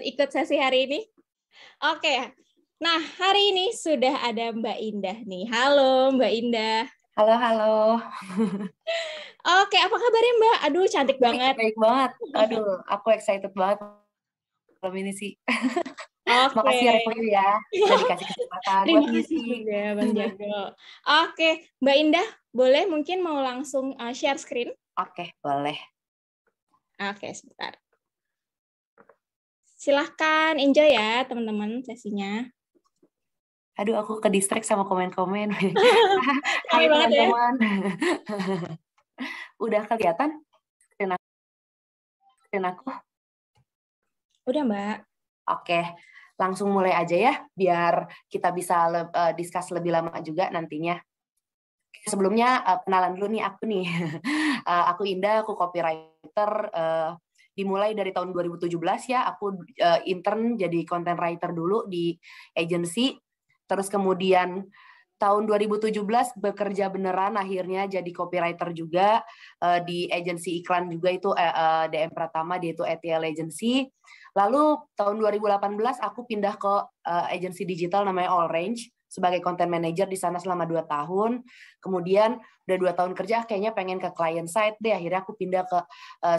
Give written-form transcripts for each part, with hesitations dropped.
ikut sesi hari ini. Oke. Nah, hari ini sudah ada Mbak Indah nih. Halo Mbak Indah. Halo, halo. Oke, apa kabarnya Mbak? Aduh, cantik banget. Baik banget. Aduh, aku excited banget malam ini sih. Oke. Makasih ya Revo ya, udah dikasih kesempatan buat Terima kasih ngisi. juga Bang Jago. Oke, Mbak Indah, boleh mungkin mau langsung share screen? Oke, boleh. Oke, sebentar. Silahkan enjoy ya teman-teman sesinya. Aduh, aku ke distract sama komen-komen. Ramai Hai banget ya. teman-teman. Udah kelihatan screen aku? Udah Mbak. Oke, langsung mulai aja ya, biar kita bisa discuss lebih lama juga nantinya. Sebelumnya kenalan dulu nih aku nih. Aku Indah, aku copywriter. Dimulai dari tahun 2017 ya, aku intern jadi content writer dulu di agency. Terus kemudian tahun 2017 bekerja beneran akhirnya jadi copywriter juga di agensi iklan juga itu DM Pratama, dia itu ATL Agency. Lalu tahun 2018 aku pindah ke agensi digital namanya All Range sebagai content manager di sana selama 2 tahun. Kemudian udah 2 tahun kerja kayaknya pengen ke client side deh. Akhirnya aku pindah ke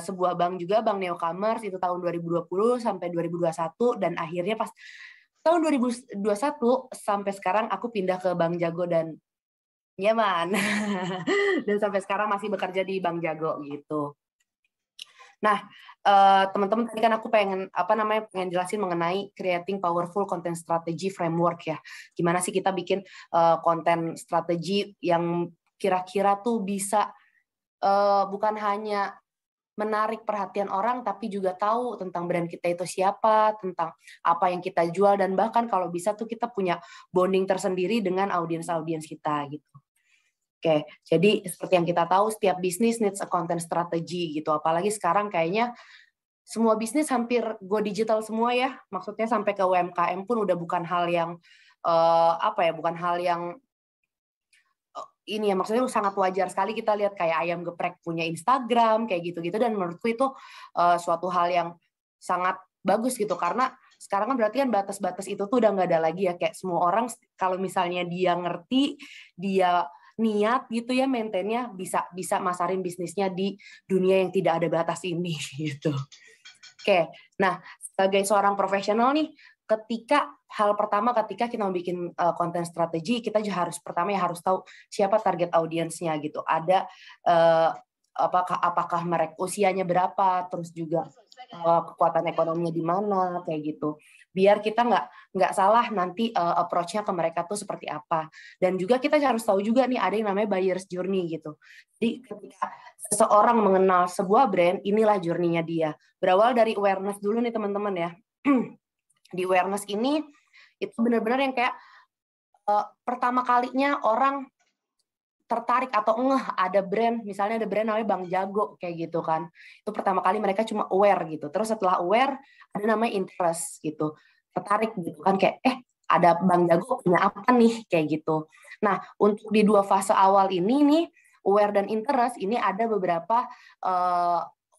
sebuah bank juga, Bank Neocommerce itu tahun 2020 sampai 2021 dan akhirnya pas tahun 2021 sampai sekarang aku pindah ke Bank Jago dan nyaman. Dan sampai sekarang masih bekerja di Bank Jago gitu. Nah, teman-teman tadi kan aku pengen pengen jelasin mengenai creating powerful content strategy framework ya. Gimana sih kita bikin konten strategi yang kira-kira tuh bisa bukan hanya menarik perhatian orang, tapi juga tahu tentang brand kita itu siapa, tentang apa yang kita jual, dan bahkan kalau bisa tuh kita punya bonding tersendiri dengan audiens-audiens kita gitu. Oke, jadi seperti yang kita tahu, setiap bisnis needs a content strategy gitu. Apalagi sekarang kayaknya semua bisnis hampir go digital semua ya. Maksudnya sampai ke UMKM pun udah bukan hal yang bukan hal yang ini ya, maksudnya sangat wajar sekali kita lihat kayak ayam geprek punya Instagram kayak gitu-gitu, dan menurutku itu suatu hal yang sangat bagus gitu, karena sekarang kan berarti kan batas-batas itu tuh udah nggak ada lagi ya, kayak semua orang kalau misalnya dia ngerti, dia niat gitu ya maintainnya, bisa masarin bisnisnya di dunia yang tidak ada batas ini gitu. Oke, nah sebagai seorang profesional nih, hal pertama ketika kita mau bikin konten strategi, kita juga harus tahu siapa target audiensnya gitu. Ada apakah mereka usianya berapa, terus juga kekuatan ekonominya di mana kayak gitu. Biar kita nggak salah nanti approach-nya ke mereka tuh seperti apa. Dan juga kita harus tahu juga nih ada yang namanya buyer's journey gitu. Jadi ketika seseorang mengenal sebuah brand, inilah journey-nya dia. Berawal dari awareness dulu nih teman-teman ya. Di awareness ini itu benar-benar yang kayak pertama kalinya orang tertarik atau ada brand, misalnya ada brand namanya Bang Jago kayak gitu kan. Itu pertama kali mereka cuma aware gitu. Terus setelah aware ada namanya interest gitu. Tertarik gitu kan, kayak ada Bang Jago punya apa nih kayak gitu. Nah, untuk di 2 fase awal ini nih, aware dan interest, ini ada beberapa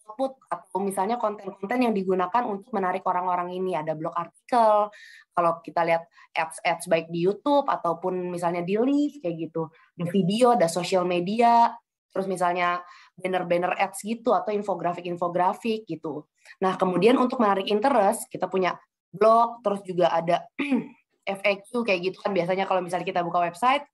output atau misalnya konten-konten yang digunakan untuk menarik orang-orang ini. Ada blog artikel, kalau kita lihat ads baik di YouTube ataupun misalnya di live kayak gitu, di video, ada social media, terus misalnya banner-banner ads gitu atau infografik-infografik gitu. Nah, kemudian untuk menarik interest, kita punya blog, terus juga ada FAQ kayak gitu kan, biasanya kalau misalnya kita buka website,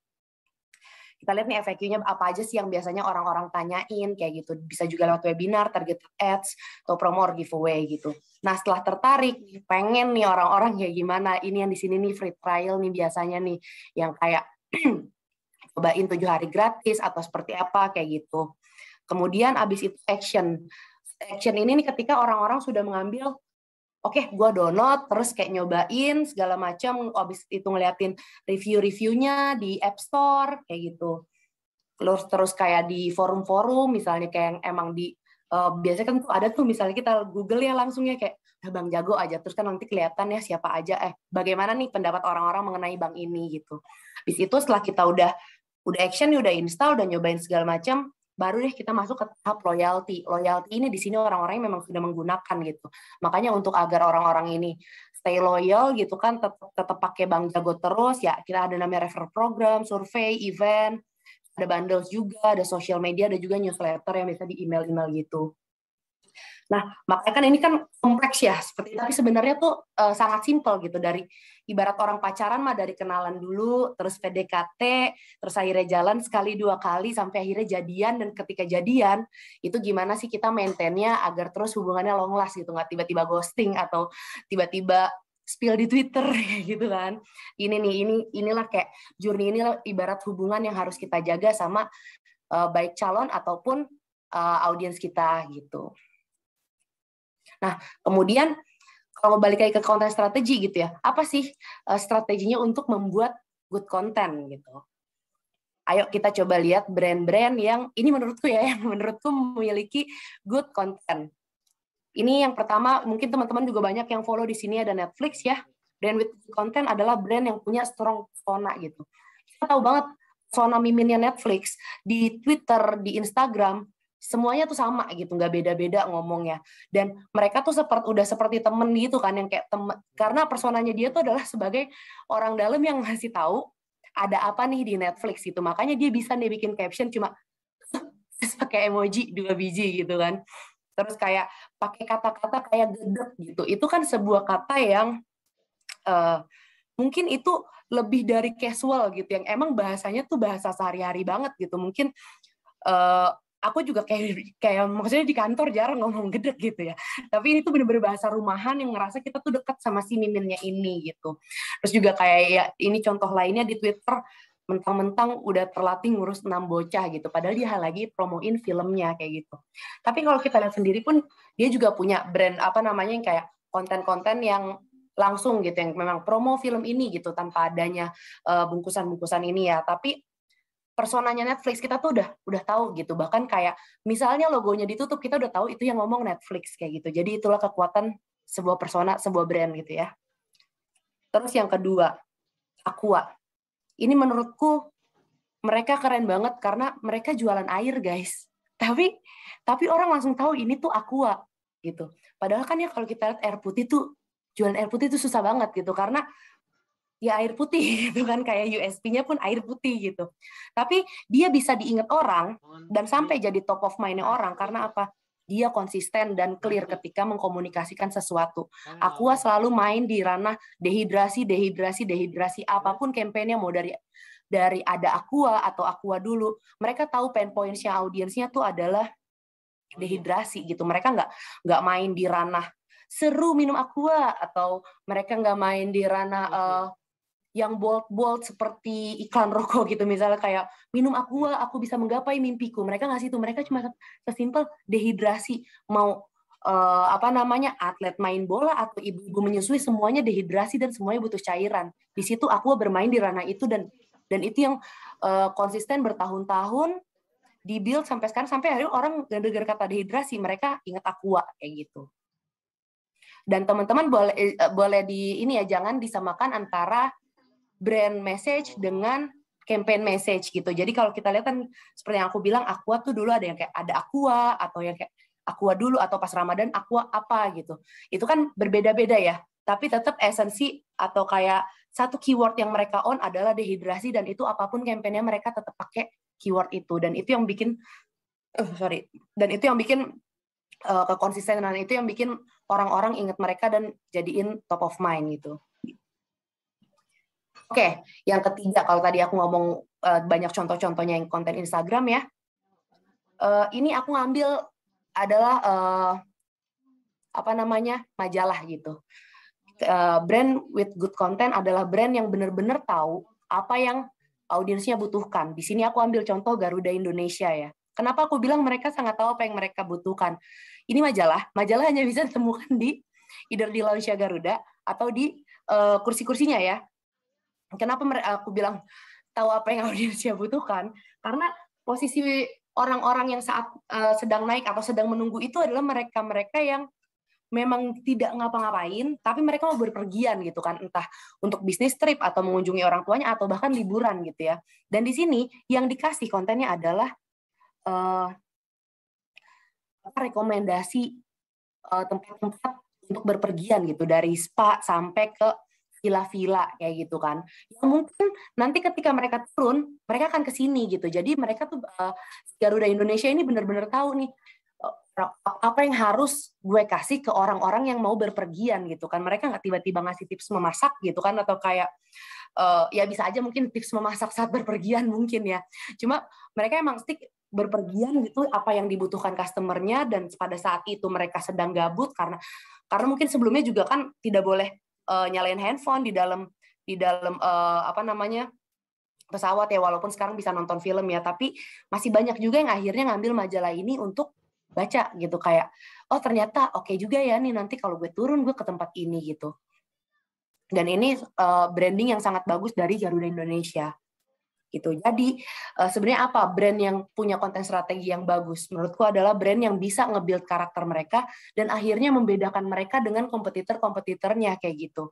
kita lihat nih FAQ-nya apa aja sih yang biasanya orang-orang tanyain kayak gitu. Bisa juga lewat webinar, target ads, atau promo or giveaway gitu. Nah, setelah tertarik, pengen nih orang-orang kayak gimana, ini yang di sini nih free trial nih biasanya nih, yang kayak cobain 7 hari gratis atau seperti apa kayak gitu. Kemudian abis itu action. Action ini nih ketika orang-orang sudah mengambil, oke, gue download, terus kayak nyobain segala macam, abis itu ngeliatin review-reviewnya di App Store, kayak gitu. Terus kayak di forum-forum, misalnya kayak yang emang di, biasanya kan tuh ada tuh misalnya kita Google ya langsung ya kayak, Bang Jago aja, terus kan nanti kelihatan ya siapa aja, bagaimana nih pendapat orang-orang mengenai bank ini gitu. Habis itu setelah kita udah action, udah install, udah nyobain segala macam, baru deh kita masuk ke tahap loyalty. Loyalty ini di sini orang-orang yang memang sudah menggunakan gitu. Makanya untuk agar orang-orang ini stay loyal gitu kan, tetap pakai Bank Jago terus ya, kita ada namanya referral program, survei, event, ada bundles juga, ada social media, ada juga newsletter yang bisa di email-email gitu. Nah, makanya kan ini kan kompleks ya, tapi sebenarnya tuh sangat simpel gitu. Dari ibarat orang pacaran mah dari kenalan dulu, terus PDKT, terus akhirnya jalan sekali dua kali sampai akhirnya jadian, dan ketika jadian itu gimana sih kita maintainnya agar terus hubungannya long last gitu, nggak tiba-tiba ghosting atau tiba-tiba spill di Twitter gitu kan. Inilah kayak journey, inilah ibarat hubungan yang harus kita jaga sama baik calon ataupun audiens kita gitu. Nah, kemudian kalau balik lagi ke konten strategi gitu ya, apa sih strateginya untuk membuat good content gitu? Ayo kita coba lihat brand-brand yang ini menurutku memiliki good content. Ini yang pertama, mungkin teman-teman juga banyak yang follow di sini, ada Netflix ya. Brand with good content adalah brand yang punya strong persona gitu. Kita tahu banget persona miminnya Netflix di Twitter, di Instagram, semuanya tuh sama gitu, nggak beda-beda ngomongnya. Dan mereka tuh udah seperti temen gitu kan, yang kayak temen, karena personanya dia tuh adalah sebagai orang dalam yang ngasih tahu ada apa nih di Netflix gitu. Makanya dia bisa nih bikin caption cuma pakai emoji 2 biji gitu kan. Terus kayak pakai kata-kata kayak gedek gitu. Itu kan sebuah kata yang mungkin itu lebih dari casual gitu, yang emang bahasanya tuh bahasa sehari-hari banget gitu. Mungkin aku juga kayak maksudnya di kantor jarang ngomong gedek gitu ya. Tapi ini tuh bener-bener bahasa rumahan yang ngerasa kita tuh dekat sama si miminnya ini gitu. Terus juga kayak ya ini contoh lainnya di Twitter, mentang-mentang udah terlatih ngurus 6 bocah gitu. Padahal dia lagi promoin filmnya kayak gitu. Tapi kalau kita lihat sendiri pun dia juga punya brand apa namanya yang kayak konten-konten yang langsung gitu, yang memang promo film ini gitu tanpa adanya bungkusan-bungkusan ini ya. Tapi personanya Netflix kita tuh udah tahu gitu, bahkan kayak misalnya logonya ditutup kita udah tahu itu yang ngomong Netflix kayak gitu. Jadi itulah kekuatan sebuah persona, sebuah brand gitu ya. Terus yang kedua, Aqua. Ini menurutku mereka keren banget karena mereka jualan air guys. Tapi orang langsung tahu ini tuh Aqua gitu. Padahal kan ya kalau kita lihat air putih tuh, jualan air putih tuh susah banget gitu, karena ya air putih gitu kan, kayak USP-nya pun air putih gitu. Tapi dia bisa diingat orang dan sampai jadi top of mind-nya orang karena apa? Dia konsisten dan clear ketika mengkomunikasikan sesuatu. Aqua selalu main di ranah dehidrasi, apapun kampanye mau dari ada Aqua atau Aqua dulu. Mereka tahu pain points-nya audiensnya tuh adalah dehidrasi gitu. Mereka nggak main di ranah seru minum Aqua, atau mereka nggak main di ranah yang bold seperti iklan rokok gitu, misalnya kayak minum Aqua aku bisa menggapai mimpiku. Mereka ngasih itu, mereka cuma sesimpel dehidrasi. Mau atlet main bola atau ibu-ibu menyusui, semuanya dehidrasi dan semuanya butuh cairan. Di situ Aqua bermain di ranah itu, dan itu yang konsisten bertahun-tahun di-build sampai sekarang, sampai akhirnya orang dengar kata dehidrasi mereka ingat Aqua kayak gitu. Dan teman-teman boleh di ini ya, jangan disamakan antara brand message dengan campaign message gitu. Jadi kalau kita lihat kan seperti yang aku bilang, Aqua tuh dulu ada yang kayak ada Aqua, atau yang kayak Aqua dulu, atau pas Ramadan Aqua apa gitu. Itu kan berbeda-beda ya. Tapi tetap esensi atau kayak satu keyword yang mereka own adalah dehidrasi, dan itu apapun campaign-nya mereka tetap pakai keyword itu, dan itu yang bikin kekonsistenan itu yang bikin orang-orang ingat mereka dan jadiin top of mind gitu. Oke, yang ketiga, kalau tadi aku ngomong banyak contoh-contohnya yang konten Instagram ya, ini aku ngambil adalah majalah gitu. Brand with good content adalah brand yang benar-benar tahu apa yang audiensnya butuhkan. Di sini aku ambil contoh Garuda Indonesia ya. Kenapa aku bilang mereka sangat tahu apa yang mereka butuhkan? Ini majalah hanya bisa ditemukan either di lounge Garuda atau di kursi-kursinya ya. Kenapa aku bilang tahu apa yang audiensnya butuhkan? Karena posisi orang-orang yang saat sedang naik atau sedang menunggu itu adalah mereka-mereka yang memang tidak ngapa-ngapain, tapi mereka mau berpergian gitu kan, entah untuk bisnis trip atau mengunjungi orang tuanya atau bahkan liburan gitu ya. Dan di sini yang dikasih kontennya adalah rekomendasi tempat-tempat untuk berpergian gitu, dari spa sampai ke villa-villa kayak gitu kan. Ya mungkin nanti ketika mereka turun, mereka akan ke sini gitu. Jadi mereka tuh Garuda Indonesia ini benar-benar tahu nih apa yang harus gue kasih ke orang-orang yang mau berpergian gitu kan. Mereka nggak tiba-tiba ngasih tips memasak gitu kan, atau kayak ya bisa aja mungkin tips memasak saat berpergian mungkin ya. Cuma mereka emang stick berpergian gitu, apa yang dibutuhkan customernya, dan pada saat itu mereka sedang gabut karena mungkin sebelumnya juga kan tidak boleh nyalain handphone di dalam apa namanya pesawat ya, walaupun sekarang bisa nonton film ya, tapi masih banyak juga yang akhirnya ngambil majalah ini untuk baca gitu, kayak oh ternyata oke juga ya nih, nanti kalau gue turun gue ke tempat ini gitu. Dan ini branding yang sangat bagus dari Garuda Indonesia gitu. Jadi sebenarnya apa brand yang punya konten strategi yang bagus? Menurutku adalah brand yang bisa nge-build karakter mereka dan akhirnya membedakan mereka dengan kompetitor-kompetitornya kayak gitu.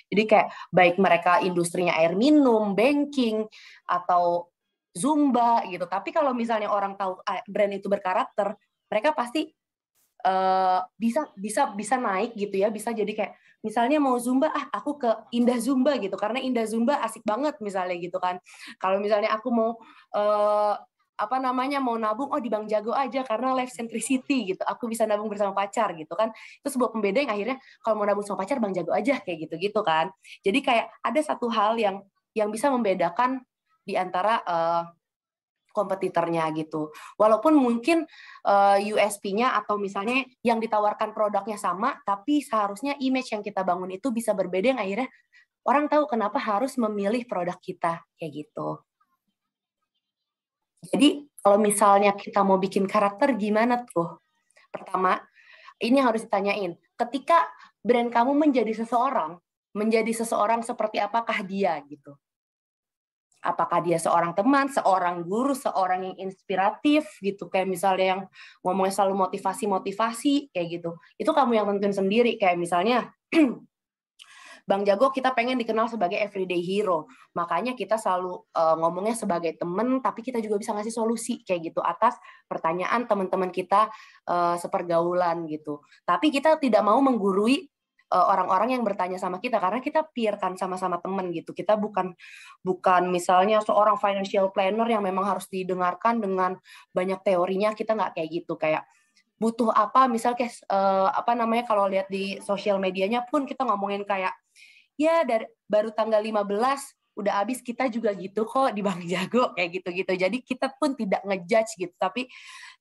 Jadi kayak baik mereka industrinya air minum, banking, atau Zumba gitu. Tapi kalau misalnya orang tahu brand itu berkarakter, mereka pasti bisa naik gitu ya, bisa jadi kayak misalnya mau Zumba, aku ke Indah Zumba gitu, karena Indah Zumba asik banget misalnya gitu kan. Kalau misalnya aku mau apa namanya mau nabung, di Bank Jago aja karena life centricity gitu, aku bisa nabung bersama pacar gitu kan. Itu sebuah pembeda yang akhirnya kalau mau nabung sama pacar Bank Jago aja kayak gitu kan. Jadi kayak ada satu hal yang bisa membedakan di antara kompetitornya gitu. Walaupun mungkin USP-nya atau misalnya yang ditawarkan produknya sama, tapi seharusnya image yang kita bangun itu bisa berbeda, yang akhirnya orang tahu kenapa harus memilih produk kita kayak gitu. Jadi kalau misalnya kita mau bikin karakter gimana tuh? Pertama, ini harus ditanyain. Ketika brand kamu menjadi seseorang seperti apakah dia gitu? Apakah dia seorang teman, seorang guru, seorang yang inspiratif gitu, kayak misalnya yang ngomongnya selalu motivasi kayak gitu. Itu kamu yang tentuin sendiri, kayak misalnya Bang Jago kita pengen dikenal sebagai everyday hero, makanya kita selalu ngomongnya sebagai teman, tapi kita juga bisa ngasih solusi kayak gitu atas pertanyaan teman-teman kita sepergaulan gitu. Tapi kita tidak mau menggurui orang-orang yang bertanya sama kita, karena kita peer kan, sama-sama teman gitu. Kita bukan misalnya seorang financial planner yang memang harus didengarkan dengan banyak teorinya. Kita nggak kayak gitu. Kayak butuh apa, misalnya apa namanya, kalau lihat di sosial medianya pun kita ngomongin kayak ya baru tanggal 15 udah habis, kita juga gitu kok di Bank Jago kayak gitu-gitu. Jadi kita pun tidak ngejudge gitu, tapi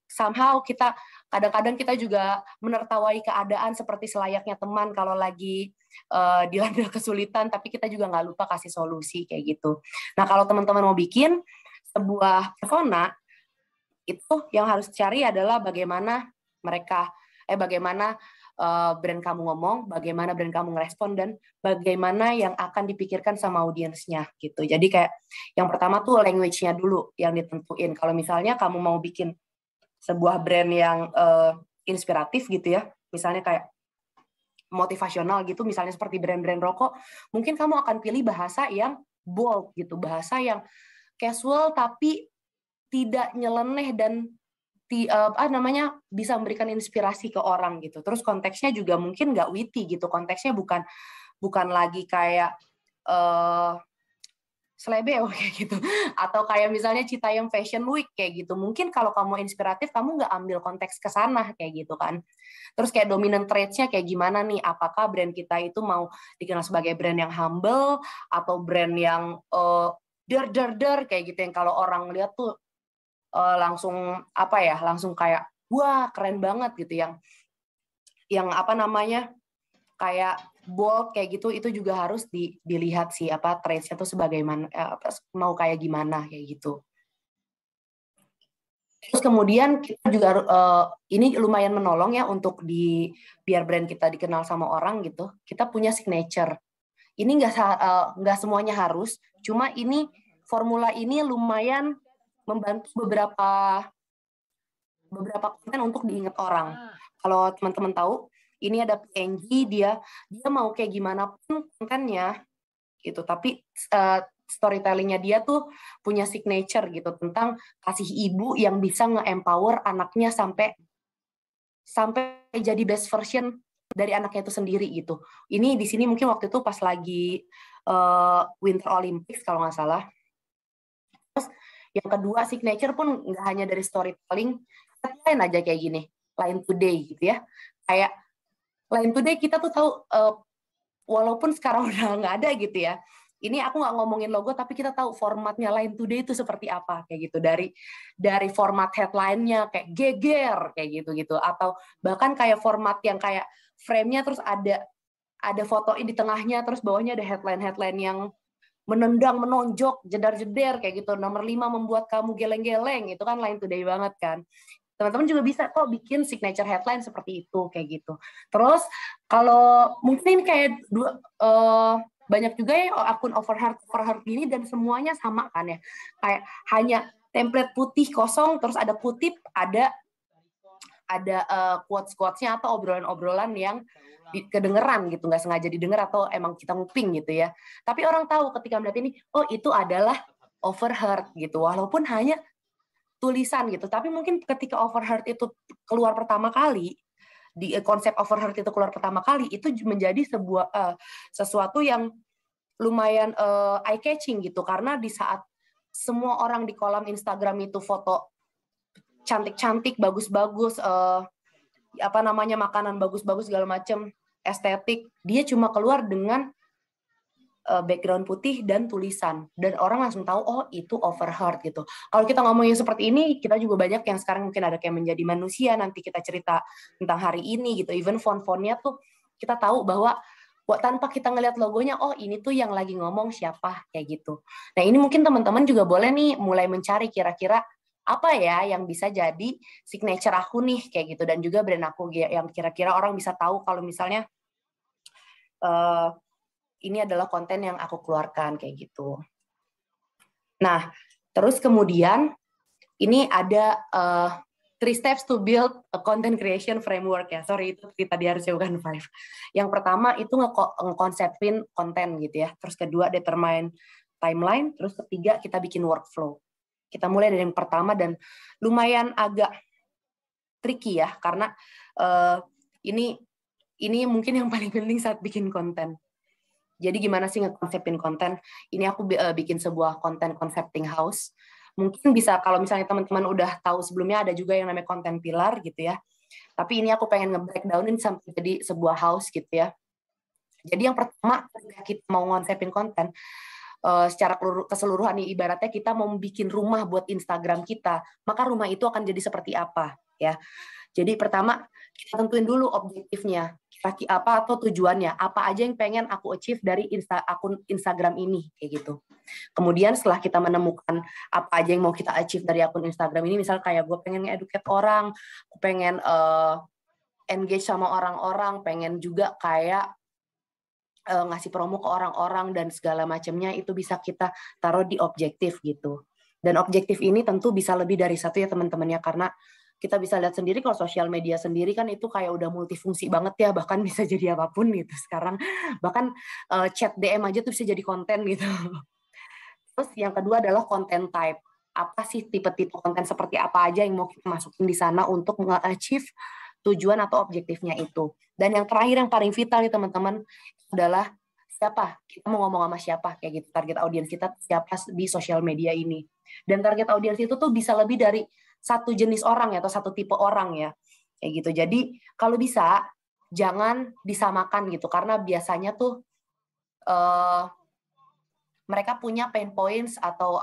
somehow kita kadang-kadang kita juga menertawai keadaan seperti selayaknya teman kalau lagi dilanda kesulitan, tapi kita juga nggak lupa kasih solusi kayak gitu. Nah, kalau teman-teman mau bikin sebuah persona, itu yang harus cari adalah bagaimana brand kamu ngomong, bagaimana brand kamu ngerespon, dan bagaimana yang akan dipikirkan sama audiensnya gitu. Jadi kayak yang pertama tuh language-nya dulu yang ditentuin. Kalau misalnya kamu mau bikin sebuah brand yang inspiratif gitu ya, misalnya kayak motivasional gitu, misalnya seperti brand-brand rokok, mungkin kamu akan pilih bahasa yang bold gitu, bahasa yang casual tapi tidak nyeleneh dan bisa memberikan inspirasi ke orang gitu. Terus konteksnya juga mungkin nggak witty gitu, konteksnya bukan lagi kayak selebeo kayak gitu, atau kayak misalnya Citayam Fashion Week kayak gitu. Mungkin kalau kamu inspiratif, kamu nggak ambil konteks ke sana kayak gitu kan. Terus kayak dominant traits-nya kayak gimana nih? Apakah brand kita itu mau dikenal sebagai brand yang humble atau brand yang der kayak gitu, yang kalau orang lihat tuh langsung langsung kayak wah keren banget gitu, yang apa namanya kayak bold kayak gitu. Itu juga harus dilihat sih traits-nya tuh sebagaimana, mau kayak gimana kayak gitu. Terus kemudian kita juga ini lumayan menolong ya untuk biar brand kita dikenal sama orang gitu. Kita punya signature. Ini nggak semuanya harus, cuma ini formula ini lumayan membantu beberapa konten untuk diingat orang. Kalau teman-teman tahu, ini ada PNG, dia mau kayak gimana pun kontennya gitu, tapi storytelling-nya dia tuh punya signature gitu tentang kasih ibu yang bisa nge-empower anaknya sampai jadi best version dari anaknya itu sendiri gitu. Ini di sini mungkin waktu itu pas lagi Winter Olympics kalau nggak salah. Terus yang kedua, signature pun nggak hanya dari storytelling, lain aja kayak gini, Line Today gitu ya. Kayak Line Today kita tuh tahu, walaupun sekarang udah nggak ada gitu ya. Ini aku nggak ngomongin logo, tapi kita tahu formatnya Line Today itu seperti apa kayak gitu. Dari format headline-nya kayak geger kayak gitu, atau bahkan kayak format yang kayak frame-nya terus ada foto di tengahnya, terus bawahnya ada headline yang menendang, menonjok, jedar-jeder kayak gitu. Nomor 5 membuat kamu geleng-geleng, itu kan Line Today banget kan. Teman-teman juga bisa kok bikin signature headline seperti itu kayak gitu. Terus kalau mungkin kayak banyak juga ya akun overheard gini dan semuanya sama kan ya. Kayak hanya template putih kosong, terus ada kutip, ada quotes-quotesnya atau obrolan-obrolan yang kedengeran gitu, nggak sengaja didengar atau emang kita nguping gitu ya. Tapi orang tahu ketika melihat ini, oh itu adalah overheard gitu, walaupun hanya tulisan gitu. Tapi mungkin ketika overheard itu keluar pertama kali, di konsep overheard itu keluar pertama kali, itu menjadi sesuatu yang lumayan eye catching gitu, karena di saat semua orang di kolom Instagram itu foto cantik-cantik, bagus-bagus, makanan bagus-bagus segala macam, estetik, dia cuma keluar dengan background putih dan tulisan, dan orang langsung tahu oh itu overheard gitu. Kalau kita ngomongin seperti ini, kita juga banyak yang sekarang mungkin ada kayak Menjadi Manusia, nanti kita cerita tentang hari ini gitu, even font-fontnya tuh kita tahu bahwa tanpa kita ngelihat logonya, oh ini tuh yang lagi ngomong siapa kayak gitu. Nah ini mungkin teman-teman juga boleh nih mulai mencari kira-kira apa ya yang bisa jadi signature aku nih kayak gitu, dan juga brand aku yang kira-kira orang bisa tahu kalau misalnya ini adalah konten yang aku keluarkan kayak gitu. Nah, terus kemudian ini ada 3 steps to build a content creation framework ya. Sorry, itu tadi harusnya bukan 5. Yang pertama itu ngekonsepin konten gitu ya. Terus kedua determine timeline. Terus ketiga kita bikin workflow. Kita mulai dari yang pertama dan lumayan agak tricky ya, karena ini mungkin yang paling penting saat bikin konten. Jadi gimana sih ngekonsepin konten? Ini aku bikin sebuah konten concepting house. Mungkin bisa kalau misalnya teman-teman udah tahu sebelumnya ada juga yang namanya konten pilar gitu ya. Tapi ini aku pengen nge-breakdownin sampai jadi sebuah house gitu ya. Jadi yang pertama ketika kita mau ngonsepin konten, secara keseluruhan nih, ibaratnya kita mau bikin rumah buat Instagram kita, maka rumah itu akan jadi seperti apa ya. Jadi pertama kita tentuin dulu objektifnya, apa atau tujuannya, apa aja yang pengen aku achieve dari akun Instagram ini kayak gitu. Kemudian setelah kita menemukan apa aja yang mau kita achieve dari akun Instagram ini, misal kayak gue pengen nge-educate orang, aku pengen engage sama orang-orang, pengen juga kayak ngasih promo ke orang-orang dan segala macamnya, itu bisa kita taruh di objektif gitu. Dan objektif ini tentu bisa lebih dari satu ya teman-teman ya, karena kita bisa lihat sendiri kalau sosial media sendiri kan itu kayak udah multifungsi banget ya, bahkan bisa jadi apapun gitu sekarang. Bahkan chat DM aja tuh bisa jadi konten gitu. Terus yang kedua adalah content type. Apa sih tipe-tipe konten seperti apa aja yang mau kita masukin di sana untuk nge-achieve tujuan atau objektifnya itu. Dan yang terakhir yang paling vital nih teman-teman adalah siapa, kita mau ngomong sama siapa kayak gitu, target audiens kita siapa di sosial media ini. Dan target audiens itu tuh bisa lebih dari satu jenis orang ya, atau satu tipe orang ya kayak gitu. Jadi kalau bisa jangan disamakan gitu, karena biasanya tuh mereka punya pain points atau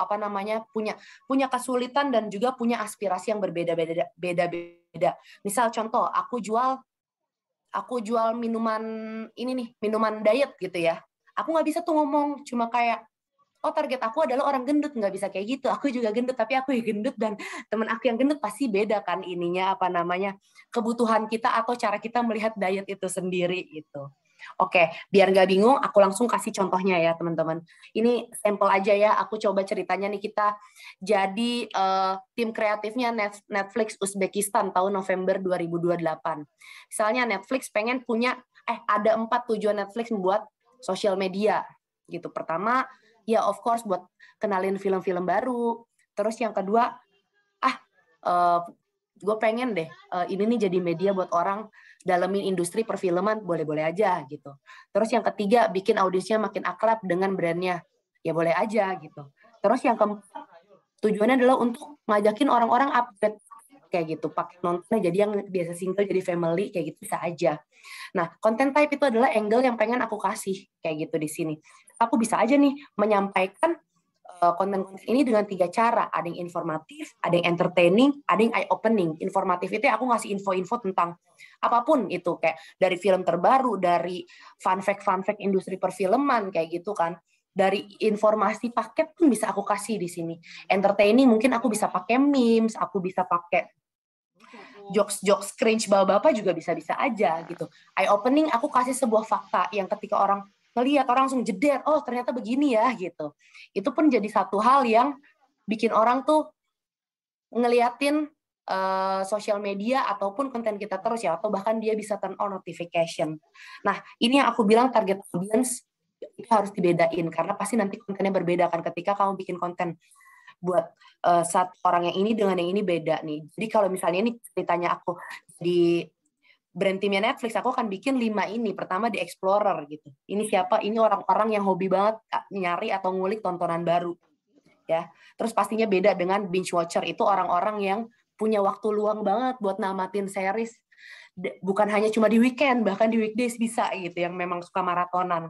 punya kesulitan dan juga punya aspirasi yang berbeda-beda. Misal contoh, aku jual minuman ini nih, minuman diet gitu ya. Aku nggak bisa tuh ngomong cuma kayak, oh target aku adalah orang gendut, nggak bisa kayak gitu. Aku juga gendut, tapi aku yang gendut dan teman aku yang gendut, pasti beda kan ininya kebutuhan kita atau cara kita melihat diet itu sendiri gitu. Oke, biar nggak bingung, aku langsung kasih contohnya ya teman-teman. Ini sampel aja ya, aku coba ceritanya nih, kita jadi tim kreatifnya Netflix Uzbekistan tahun November 2028. Misalnya Netflix pengen punya, ada 4 tujuan Netflix membuat sosial media gitu. Pertama, Ya of course buat kenalin film-film baru. Terus yang kedua, gue pengen deh ini nih jadi media buat orang dalemin industri perfilman, boleh-boleh aja gitu. Terus yang ketiga, bikin audiensnya makin akrab dengan brandnya, ya boleh aja gitu. Terus yang keempat, tujuannya adalah untuk ngajakin orang-orang upgrade kayak gitu, pakai nontonnya jadi yang biasa single jadi family kayak gitu bisa aja. Nah, content type itu adalah angle yang pengen aku kasih kayak gitu di sini. Aku bisa aja nih menyampaikan konten-konten ini dengan 3 cara. Ada yang informatif, ada yang entertaining, ada yang eye-opening. Informatif itu aku ngasih info-info tentang apapun itu, kayak dari film terbaru, dari fun fact industri perfilman, kayak gitu kan. Dari informasi paket pun bisa aku kasih di sini. Entertaining mungkin aku bisa pakai memes, aku bisa pakai jokes cringe bapak-bapak juga bisa-bisa aja gitu. Eye-opening aku kasih sebuah fakta yang ketika orang ngelihat orang langsung jeder, oh ternyata begini ya gitu. Itu pun jadi satu hal yang bikin orang tuh ngeliatin sosial media ataupun konten kita terus ya, atau bahkan dia bisa turn on notification. Nah, ini yang aku bilang target audience itu harus dibedain karena pasti nanti kontennya berbeda kan ketika kamu bikin konten buat satu orang yang ini dengan yang ini beda nih. Jadi kalau misalnya ini ceritanya aku di brand timnya Netflix, aku akan bikin 5 ini. Pertama di Explorer gitu. Ini siapa? Ini orang-orang yang hobi banget nyari atau ngulik tontonan baru. Ya. Terus pastinya beda dengan binge watcher. Itu orang-orang yang punya waktu luang banget buat namatin series. Bukan hanya cuma di weekend, bahkan di weekdays bisa gitu, yang memang suka maratonan.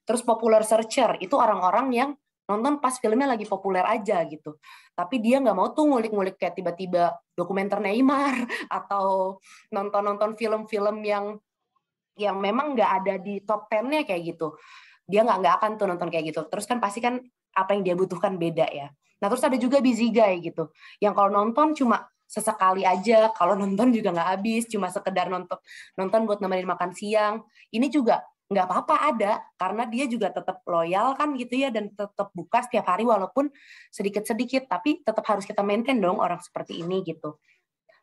Terus popular searcher, itu orang-orang yang nonton pas filmnya lagi populer aja gitu. Tapi dia nggak mau tuh ngulik-ngulik kayak tiba-tiba dokumenter Neymar atau nonton-nonton film-film yang memang nggak ada di top 10-nya kayak gitu. Dia nggak akan tuh nonton kayak gitu. Terus kan pasti kan apa yang dia butuhkan beda ya. Nah terus ada juga busy guy gitu, yang kalau nonton cuma sesekali aja, kalau nonton juga nggak habis, cuma sekedar nonton buat nemenin makan siang. Ini juga nggak apa-apa ada, karena dia juga tetap loyal kan gitu ya, dan tetap buka setiap hari walaupun sedikit-sedikit, tapi tetap harus kita maintain dong orang seperti ini gitu.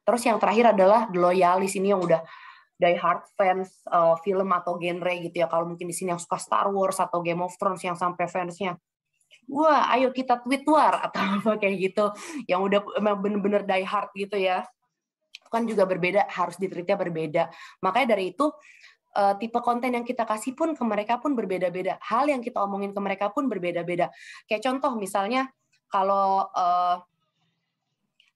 Terus yang terakhir adalah the loyalis, ini yang udah die hard fans film atau genre gitu ya. Kalau mungkin di sini yang suka Star Wars atau Game of Thrones yang sampai fansnya, wah ayo kita tweet war atau apa kayak gitu, yang udah bener-bener die hard gitu ya, itu kan juga berbeda, harus ditreatnya berbeda. Makanya dari itu tipe konten yang kita kasih pun ke mereka pun berbeda-beda, hal yang kita omongin ke mereka pun berbeda-beda. Kayak contoh misalnya kalau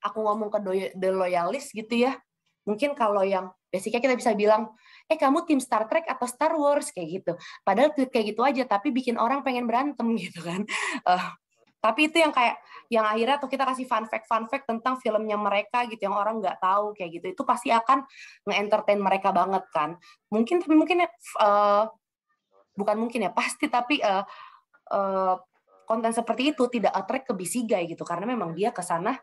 aku ngomong ke The Loyalist gitu ya, mungkin kalau yang basicnya kita bisa bilang, kamu tim Star Trek atau Star Wars kayak gitu. Padahal tweet kayak gitu aja, tapi bikin orang pengen berantem gitu kan. Tapi itu yang kayak yang akhirnya tuh kita kasih fun fact tentang filmnya mereka gitu yang orang nggak tahu kayak gitu. Itu pasti akan nge-entertain mereka banget kan. Mungkin bukan mungkin ya, pasti, tapi konten seperti itu tidak attract ke busy guy gitu, karena memang dia ke sana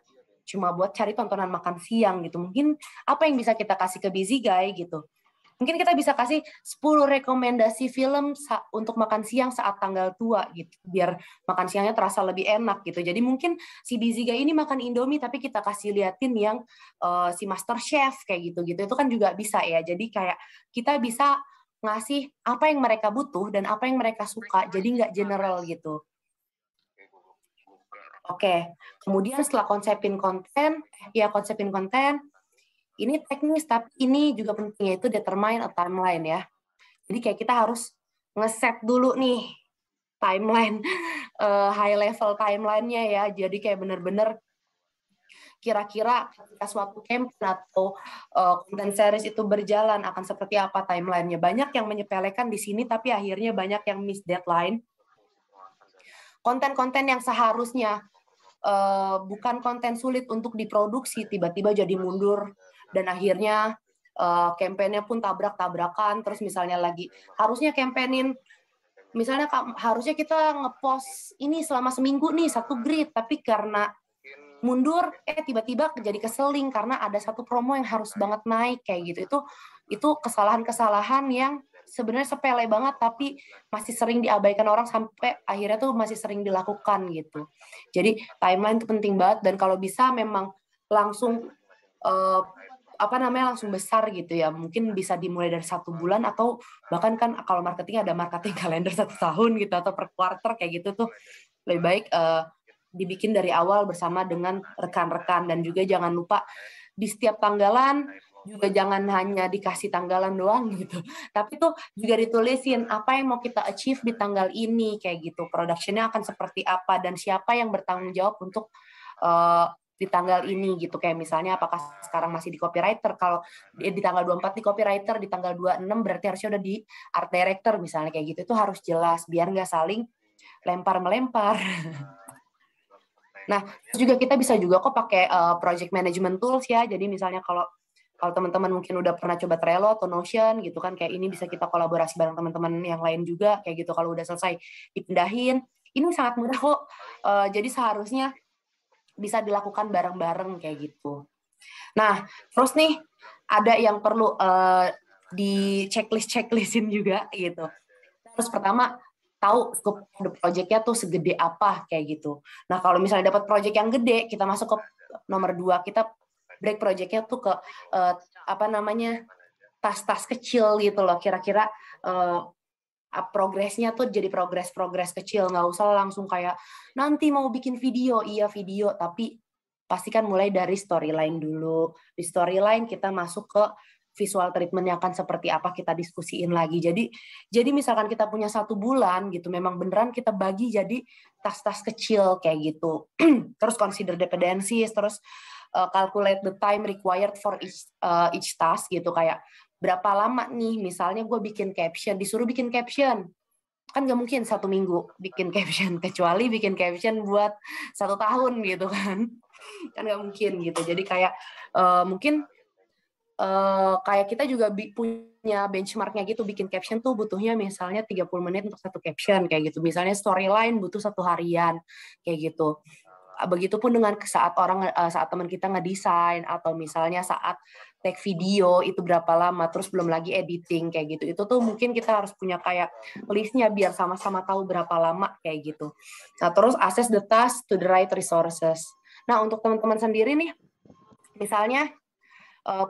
cuma buat cari tontonan makan siang gitu. Mungkin apa yang bisa kita kasih ke busy guy gitu, mungkin kita bisa kasih 10 rekomendasi film untuk makan siang saat tanggal tua gitu, biar makan siangnya terasa lebih enak gitu. Jadi mungkin si busy guy ini makan Indomie, tapi kita kasih liatin yang si Master Chef kayak gitu-gitu. Itu kan juga bisa ya. Jadi kayak kita bisa ngasih apa yang mereka butuh dan apa yang mereka suka. Jadi nggak general gitu. Oke, kemudian setelah konsepin konten, ini teknis, tapi ini juga penting, yaitu determine a timeline ya. Jadi kayak kita harus ngeset dulu nih timeline, high level timeline-nya ya. Jadi kayak bener-bener kira-kira ketika suatu campaign atau content series itu berjalan akan seperti apa timeline-nya. Banyak yang menyepelekan di sini, tapi akhirnya banyak yang miss deadline. Konten-konten yang seharusnya bukan konten sulit untuk diproduksi, tiba-tiba jadi mundur, dan akhirnya campaign-nya pun tabrak-tabrakan. Terus misalnya lagi harusnya campaign-in, misalnya harusnya kita ngepost ini selama seminggu nih, 1 grid, tapi karena mundur, tiba-tiba jadi keseling karena ada satu promo yang harus banget naik kayak gitu. Itu kesalahan-kesalahan yang sebenarnya sepele banget, tapi masih sering diabaikan orang sampai akhirnya tuh masih sering dilakukan gitu. Jadi timeline itu penting banget, dan kalau bisa memang langsung langsung besar gitu ya. Mungkin bisa dimulai dari 1 bulan, atau bahkan kan kalau marketing ada marketing kalender 1 tahun gitu, atau per quarter kayak gitu tuh. lebih baik dibikin dari awal bersama dengan rekan-rekan. Dan juga jangan lupa di setiap tanggalan juga jangan hanya dikasih tanggalan doang gitu, tapi tuh juga ditulisin apa yang mau kita achieve di tanggal ini kayak gitu, production-nya akan seperti apa dan siapa yang bertanggung jawab untuk di tanggal ini gitu. Kayak misalnya apakah sekarang masih di copywriter, kalau di tanggal 24 di copywriter, di tanggal 26 berarti harusnya udah di art director misalnya kayak gitu. Itu harus jelas biar nggak saling lempar-melempar. Nah, juga kita bisa juga kok pakai project management tools ya. Jadi misalnya kalau teman-teman mungkin udah pernah coba Trello atau Notion gitu kan, kayak ini bisa kita kolaborasi bareng teman-teman yang lain juga kayak gitu. Kalau udah selesai dipindahin, ini sangat mudah kok. Jadi seharusnya bisa dilakukan bareng-bareng kayak gitu. Nah, terus nih ada yang perlu di checklist-checklistin juga gitu. Terus pertama tahu scope project-nya tuh segede apa kayak gitu. Nah, kalau misalnya dapat project yang gede, kita masuk ke nomor 2, kita break project-nya tuh ke tas-tas kecil gitu loh. Kira-kira progresnya tuh jadi progres kecil, nggak usah langsung kayak nanti mau bikin video, iya video, tapi pastikan mulai dari storyline dulu. Di storyline kita masuk ke visual treatment-nya akan seperti apa, kita diskusiin lagi. Jadi misalkan kita punya 1 bulan gitu, memang beneran kita bagi jadi tas-tas kecil kayak gitu. Terus consider dependencies, terus calculate the time required for each task gitu, kayak berapa lama nih, misalnya gue bikin caption, disuruh bikin caption, kan nggak mungkin 1 minggu bikin caption, kecuali bikin caption buat 1 tahun gitu kan nggak mungkin gitu. Jadi kayak mungkin kayak kita juga punya benchmarknya gitu, bikin caption tuh butuhnya misalnya 30 menit untuk 1 caption kayak gitu. Misalnya storyline butuh 1 harian kayak gitu. Begitupun dengan saat teman kita ngedesain, atau misalnya saat take video itu berapa lama, terus belum lagi editing kayak gitu. Itu tuh mungkin kita harus punya kayak listnya biar sama-sama tahu berapa lama kayak gitu. Nah, terus assess the task to the right resources. Nah, untuk teman-teman sendiri nih, misalnya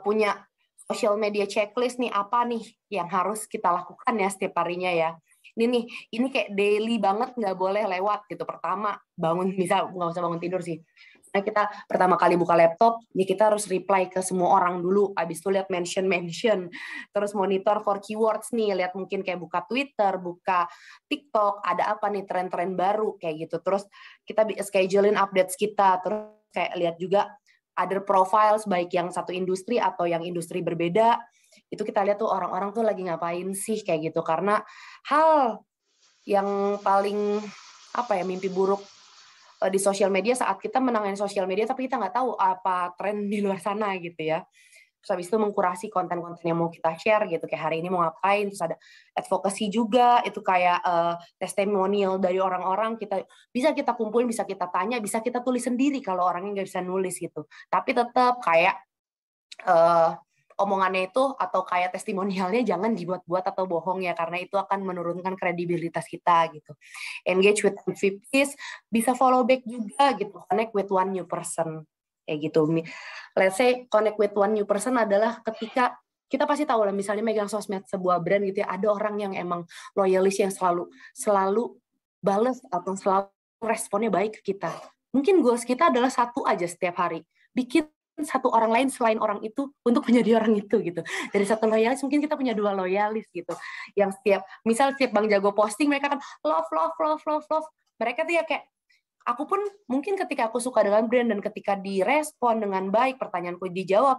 punya social media checklist nih, apa nih yang harus kita lakukan ya setiap harinya ya. Ini kayak daily banget, nggak boleh lewat gitu. Pertama, nggak usah bangun tidur sih. Nah, kita pertama kali buka laptop, ya kita harus reply ke semua orang dulu. Abis itu lihat mention. Terus monitor for keywords nih, lihat mungkin kayak buka Twitter, buka TikTok, ada apa nih tren-tren baru kayak gitu. Terus kita schedulein updates kita. Terus kayak lihat juga other profiles, baik yang satu industri atau yang industri berbeda. Itu kita lihat tuh orang-orang tuh lagi ngapain sih kayak gitu. Karena hal yang paling mimpi buruk di sosial media saat kita menangani sosial media tapi kita nggak tahu apa tren di luar sana gitu ya. Terus habis itu mengkurasi konten-konten yang mau kita share gitu, kayak hari ini mau ngapain. Terus ada advocacy juga, itu kayak testimonial dari orang-orang, bisa kita kumpulin, bisa kita tanya, bisa kita tulis sendiri kalau orangnya nggak bisa nulis gitu. Tapi tetap kayak omongannya itu atau kayak testimonialnya jangan dibuat-buat atau bohong ya, karena itu akan menurunkan kredibilitas kita gitu. Engage with VIPs, bisa follow back juga gitu, connect with one new person kayak gitu. Let's say connect with one new person adalah ketika kita pasti tahu lah, misalnya megang sosmed sebuah brand gitu ya, ada orang yang emang loyalis yang selalu balas atau selalu responnya baik ke kita. Mungkin goals kita adalah 1 aja setiap hari, bikin 1 orang lain selain orang itu untuk menjadi orang itu gitu. Dari 1 loyalis mungkin kita punya 2 loyalis gitu. Yang setiap Bang Jago posting, mereka kan love. Mereka tuh ya kayak, aku pun mungkin ketika aku suka dengan brand dan ketika direspon dengan baik, pertanyaanku dijawab,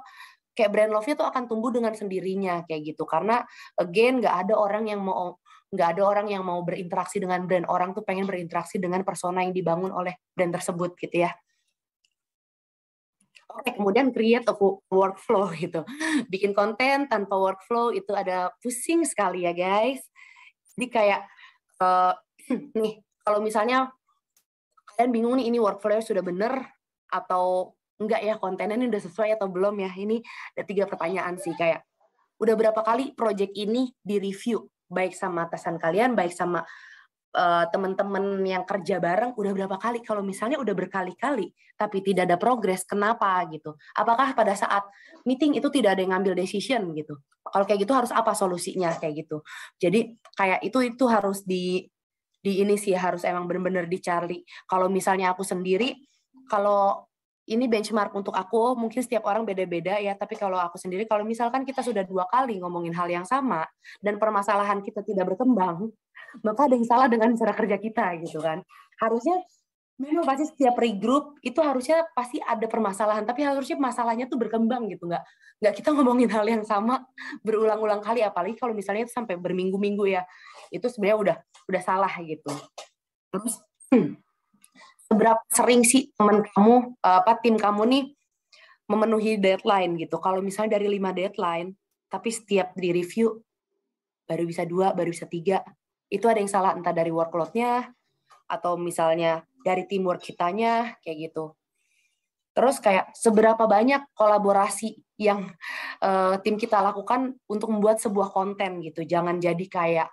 kayak brand love-nya tuh akan tumbuh dengan sendirinya kayak gitu. Karena again nggak ada orang yang mau berinteraksi dengan brand. Orang tuh pengen berinteraksi dengan persona yang dibangun oleh brand tersebut gitu ya. Oke, kemudian create a workflow gitu. Bikin konten tanpa workflow itu ada pusing sekali ya guys. Jadi kayak nih, kalau misalnya kalian bingung nih, ini workflow-nya sudah bener atau enggak ya, kontennya ini udah sesuai atau belum ya. Ini ada 3 pertanyaan sih, kayak udah berapa kali project ini di-review, baik sama atasan kalian, baik sama teman-teman yang kerja bareng, udah berapa kali. Kalau misalnya udah berkali-kali tapi tidak ada progres, kenapa gitu? Apakah pada saat meeting itu tidak ada yang ngambil decision gitu? Kalau kayak gitu harus apa solusinya kayak gitu? Jadi kayak itu harus di ini sih harus emang benar-benar dicari. Kalau misalnya aku sendiri, kalau ini benchmark untuk aku, mungkin setiap orang beda-beda ya, tapi kalau aku sendiri, kalau misalkan kita sudah 2 kali ngomongin hal yang sama, dan permasalahan kita tidak berkembang, maka ada yang salah dengan cara kerja kita gitu kan. Harusnya, memang pasti setiap regroup, itu harusnya pasti ada permasalahan, tapi harusnya masalahnya tuh berkembang gitu, nggak kita ngomongin hal yang sama berulang-ulang kali, apalagi kalau misalnya itu sampai berminggu-minggu ya, itu sebenarnya udah salah gitu. Terus, seberapa sering sih teman kamu, tim kamu nih memenuhi deadline gitu? Kalau misalnya dari 5 deadline, tapi setiap di review baru bisa 2, baru bisa 3, itu ada yang salah entah dari workload-nya atau misalnya dari teamwork kitanya kayak gitu. Terus kayak seberapa banyak kolaborasi yang tim kita lakukan untuk membuat sebuah konten gitu. Jangan jadi kayak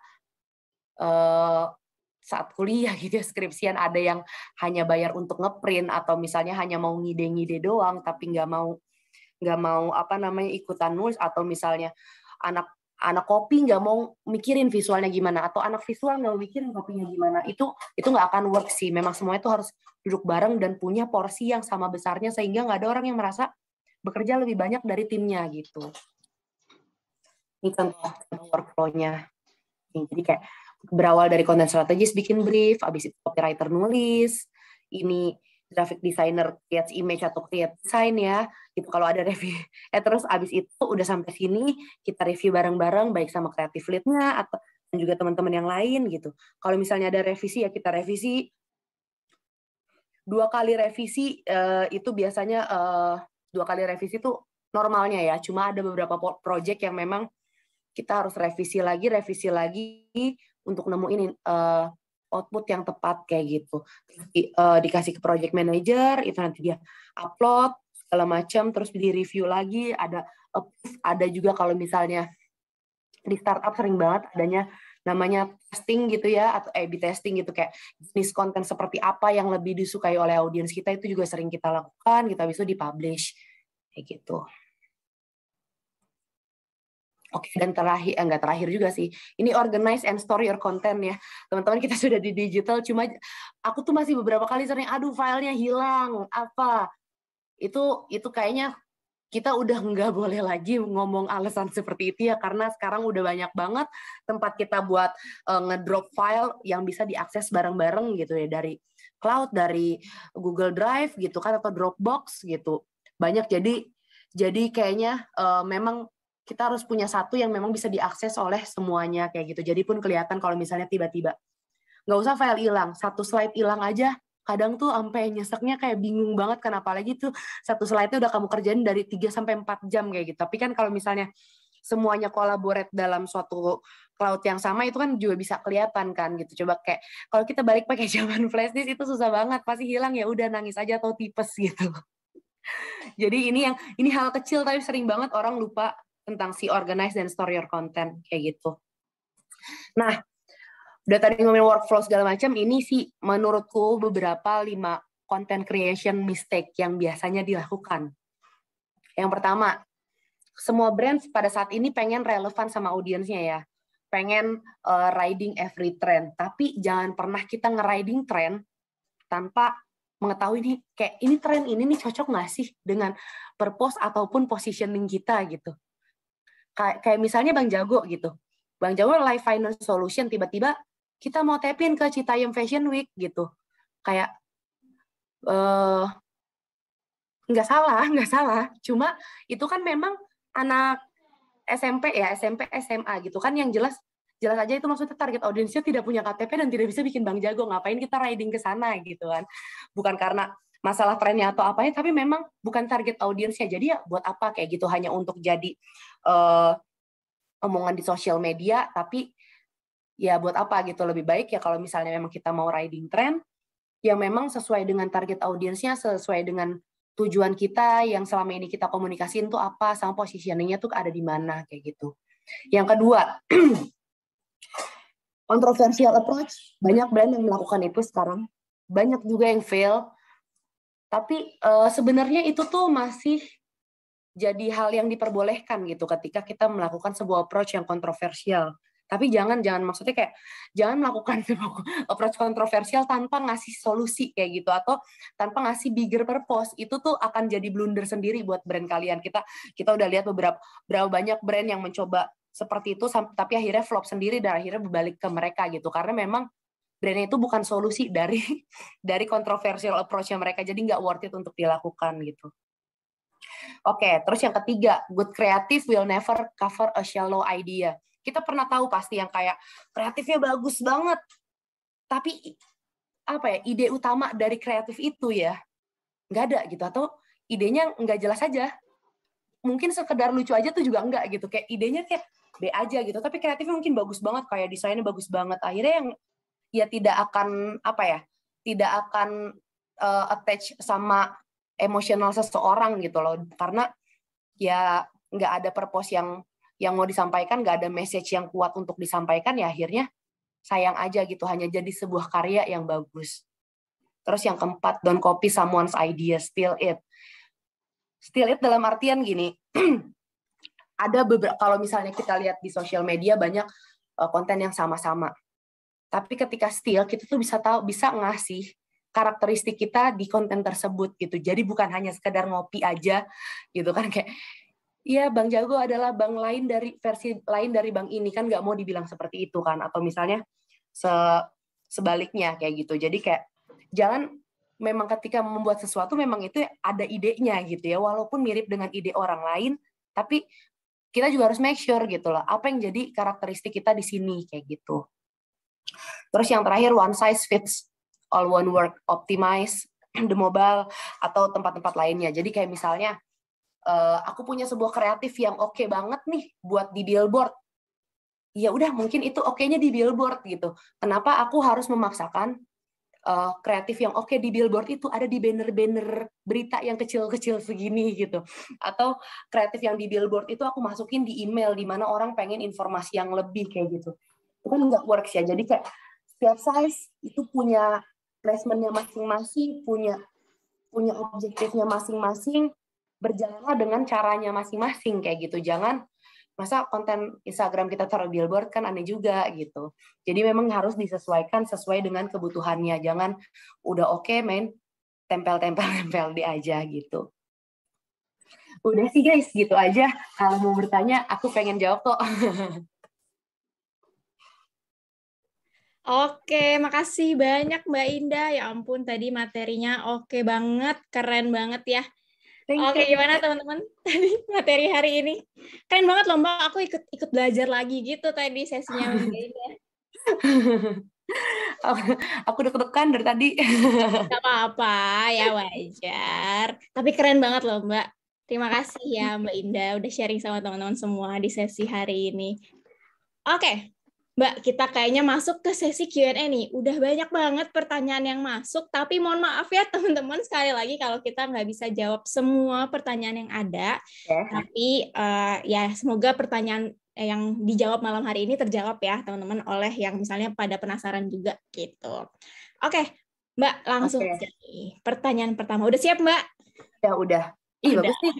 saat kuliah gitu ya, skripsian ada yang hanya bayar untuk ngeprint atau misalnya hanya mau ngide-ngide doang tapi nggak mau ikutan nulis, atau misalnya anak kopi nggak mau mikirin visualnya gimana, atau anak visual nggak mau mikirin kopinya gimana, itu nggak akan work sih. Memang semua itu harus duduk bareng dan punya porsi yang sama besarnya sehingga nggak ada orang yang merasa bekerja lebih banyak dari timnya gitu. Ini contoh workflow-nya. Jadi kayak berawal dari content strategis bikin brief, habis itu copywriter nulis, ini graphic designer create image atau create design ya, itu kalau ada review. Terus habis itu udah sampai sini kita review bareng-bareng baik sama creative lead-nya atau dan juga teman-teman yang lain gitu. Kalau misalnya ada revisi ya kita revisi 2 kali revisi, itu biasanya 2 kali revisi itu normalnya ya. Cuma ada beberapa project yang memang kita harus revisi lagi untuk nemuin output yang tepat kayak gitu. Dikasih ke project manager, itu nanti dia upload segala macam, terus di review lagi, ada juga kalau misalnya di startup sering banget adanya namanya testing gitu ya, atau A/B testing gitu, kayak jenis konten seperti apa yang lebih disukai oleh audiens kita, itu juga sering kita lakukan, kita bisa dipublish kayak gitu. Oke, dan nggak terakhir juga sih. Ini organize and store your content ya. Teman-teman, kita sudah di digital, cuma aku tuh masih beberapa kali sering, aduh filenya hilang, apa. Itu kayaknya kita udah nggak boleh lagi ngomong alasan seperti itu ya, karena sekarang udah banyak banget tempat kita buat ngedrop file yang bisa diakses bareng-bareng gitu ya, dari cloud, dari Google Drive gitu kan, atau Dropbox gitu. Banyak, jadi kayaknya memang kita harus punya satu yang memang bisa diakses oleh semuanya kayak gitu. Jadi pun kelihatan kalau misalnya tiba-tiba nggak usah file hilang, satu slide hilang aja, kadang tuh sampai nyeseknya kayak bingung banget kan, apalagi tuh satu slide-nya udah kamu kerjain dari 3-4 jam kayak gitu. Tapi kan kalau misalnya semuanya collaborate dalam suatu cloud yang sama, itu kan juga bisa kelihatan kan gitu. Coba kayak kalau kita balik pakai zaman flash disk itu susah banget, pasti hilang ya udah nangis aja atau tipes gitu. Jadi ini hal kecil tapi sering banget orang lupa tentang si organize dan store your content kayak gitu. Nah, udah tadi ngomongin workflow segala macam, ini sih menurutku beberapa 5 content creation mistake yang biasanya dilakukan. Yang pertama, semua brand pada saat ini pengen relevan sama audiensnya ya. Pengen riding every trend, tapi jangan pernah kita nge-riding trend tanpa mengetahui nih, kayak ini tren ini nih cocok nggak sih dengan purpose ataupun positioning kita gitu. Kayak misalnya Bang Jago gitu. Bang Jago Life Finance Solution, tiba-tiba kita mau tap-in ke Citayam Fashion Week gitu. Kayak nggak salah. Cuma itu kan memang anak SMP ya, SMP, SMA gitu kan, yang jelas aja itu maksudnya target audiensnya tidak punya KTP dan tidak bisa bikin Bang Jago. Ngapain kita riding ke sana gitu kan. Bukan karena masalah trennya atau apanya, tapi memang bukan target audiensnya. Jadi ya buat apa kayak gitu, hanya untuk jadi omongan di sosial media, tapi ya buat apa gitu. Lebih baik ya kalau misalnya memang kita mau riding trend, yang memang sesuai dengan target audiensnya, sesuai dengan tujuan kita yang selama ini kita komunikasiin tuh apa, sama positioningnya tuh ada di mana kayak gitu. Yang kedua, controversial approach. Banyak brand yang melakukan itu sekarang. Banyak juga yang fail. Tapi sebenarnya itu tuh masih jadi hal yang diperbolehkan gitu ketika kita melakukan sebuah approach yang kontroversial. Tapi jangan maksudnya kayak jangan melakukan approach kontroversial tanpa ngasih solusi kayak gitu, atau tanpa ngasih bigger purpose. Itu tuh akan jadi blunder sendiri buat brand kalian. Kita udah lihat berapa banyak brand yang mencoba seperti itu tapi akhirnya flop sendiri dan akhirnya berbalik ke mereka gitu, karena memang brandnya itu bukan solusi dari controversial approach-nya mereka, jadi nggak worth it untuk dilakukan gitu. Oke, terus yang ketiga, good creative will never cover a shallow idea. Kita pernah tahu pasti yang kayak kreatifnya bagus banget, tapi apa ya, ide utama dari kreatif itu ya nggak ada gitu, atau idenya nggak jelas aja. Mungkin sekedar lucu aja tuh juga enggak gitu, kayak idenya kayak B aja gitu, tapi kreatifnya mungkin bagus banget, kayak desainnya bagus banget. Akhirnya yang ya tidak akan tidak akan attach sama emosional seseorang gitu loh, karena ya nggak ada purpose yang mau disampaikan, nggak ada message yang kuat untuk disampaikan, ya akhirnya sayang aja gitu, hanya jadi sebuah karya yang bagus. Terus yang keempat, don't copy someone's idea, steal it. Steal it dalam artian gini, ada beberapa, kalau misalnya kita lihat di sosial media banyak konten yang sama-sama. Tapi ketika steal, kita tuh bisa ngasih karakteristik kita di konten tersebut gitu. Jadi bukan hanya sekedar ngopi aja gitu kan, kayak iya Bang Jago adalah bank lain dari versi lain dari bank ini, kan nggak mau dibilang seperti itu kan, atau misalnya sebaliknya kayak gitu. Jadi kayak jangan, memang ketika membuat sesuatu memang itu ada idenya gitu ya, walaupun mirip dengan ide orang lain, tapi kita juga harus make sure gitu loh, apa yang jadi karakteristik kita di sini kayak gitu. Terus yang terakhir, one size fits all won't work, optimize the mobile atau tempat-tempat lainnya. Jadi kayak misalnya aku punya sebuah kreatif yang oke banget nih buat di billboard. Ya udah, mungkin itu oke-nya di billboard gitu. Kenapa aku harus memaksakan kreatif yang oke di billboard itu ada di banner-banner berita yang kecil-kecil segini gitu. Atau kreatif yang di billboard itu aku masukin di email di mana orang pengen informasi yang lebih kayak gitu. Itu kan nggak works ya. Jadi kayak setiap size itu punya placement-nya masing-masing, punya objektifnya masing-masing, berjalanlah dengan caranya masing-masing kayak gitu. Jangan masa konten Instagram kita taruh billboard, kan aneh juga gitu. Jadi memang harus disesuaikan sesuai dengan kebutuhannya. Jangan udah oke main tempel di aja gitu. Udah sih guys, gitu aja. Kalau mau bertanya, aku pengen jawab kok. Oke, makasih banyak Mbak Indah. Ya ampun, tadi materinya oke banget, keren banget ya. Oke, gimana teman-teman tadi materi hari ini? Keren banget loh Mbak, aku ikut belajar lagi gitu tadi sesinya Mbak Indah. Aku deg-degan dari tadi. Gak apa-apa, ya wajar. Tapi keren banget loh Mbak. Terima kasih ya Mbak Indah udah sharing sama teman-teman semua di sesi hari ini. Oke, Mbak, kita kayaknya masuk ke sesi Q&A nih. Udah banyak banget pertanyaan yang masuk, tapi mohon maaf ya teman-teman, sekali lagi kalau kita nggak bisa jawab semua pertanyaan yang ada. Tapi ya semoga pertanyaan yang dijawab malam hari ini terjawab ya teman-teman, oleh yang misalnya pada penasaran juga gitu. Oke, Mbak, langsung aja nih. Pertanyaan pertama. Udah siap, Mbak? Ya udah. Ih, bagus nih.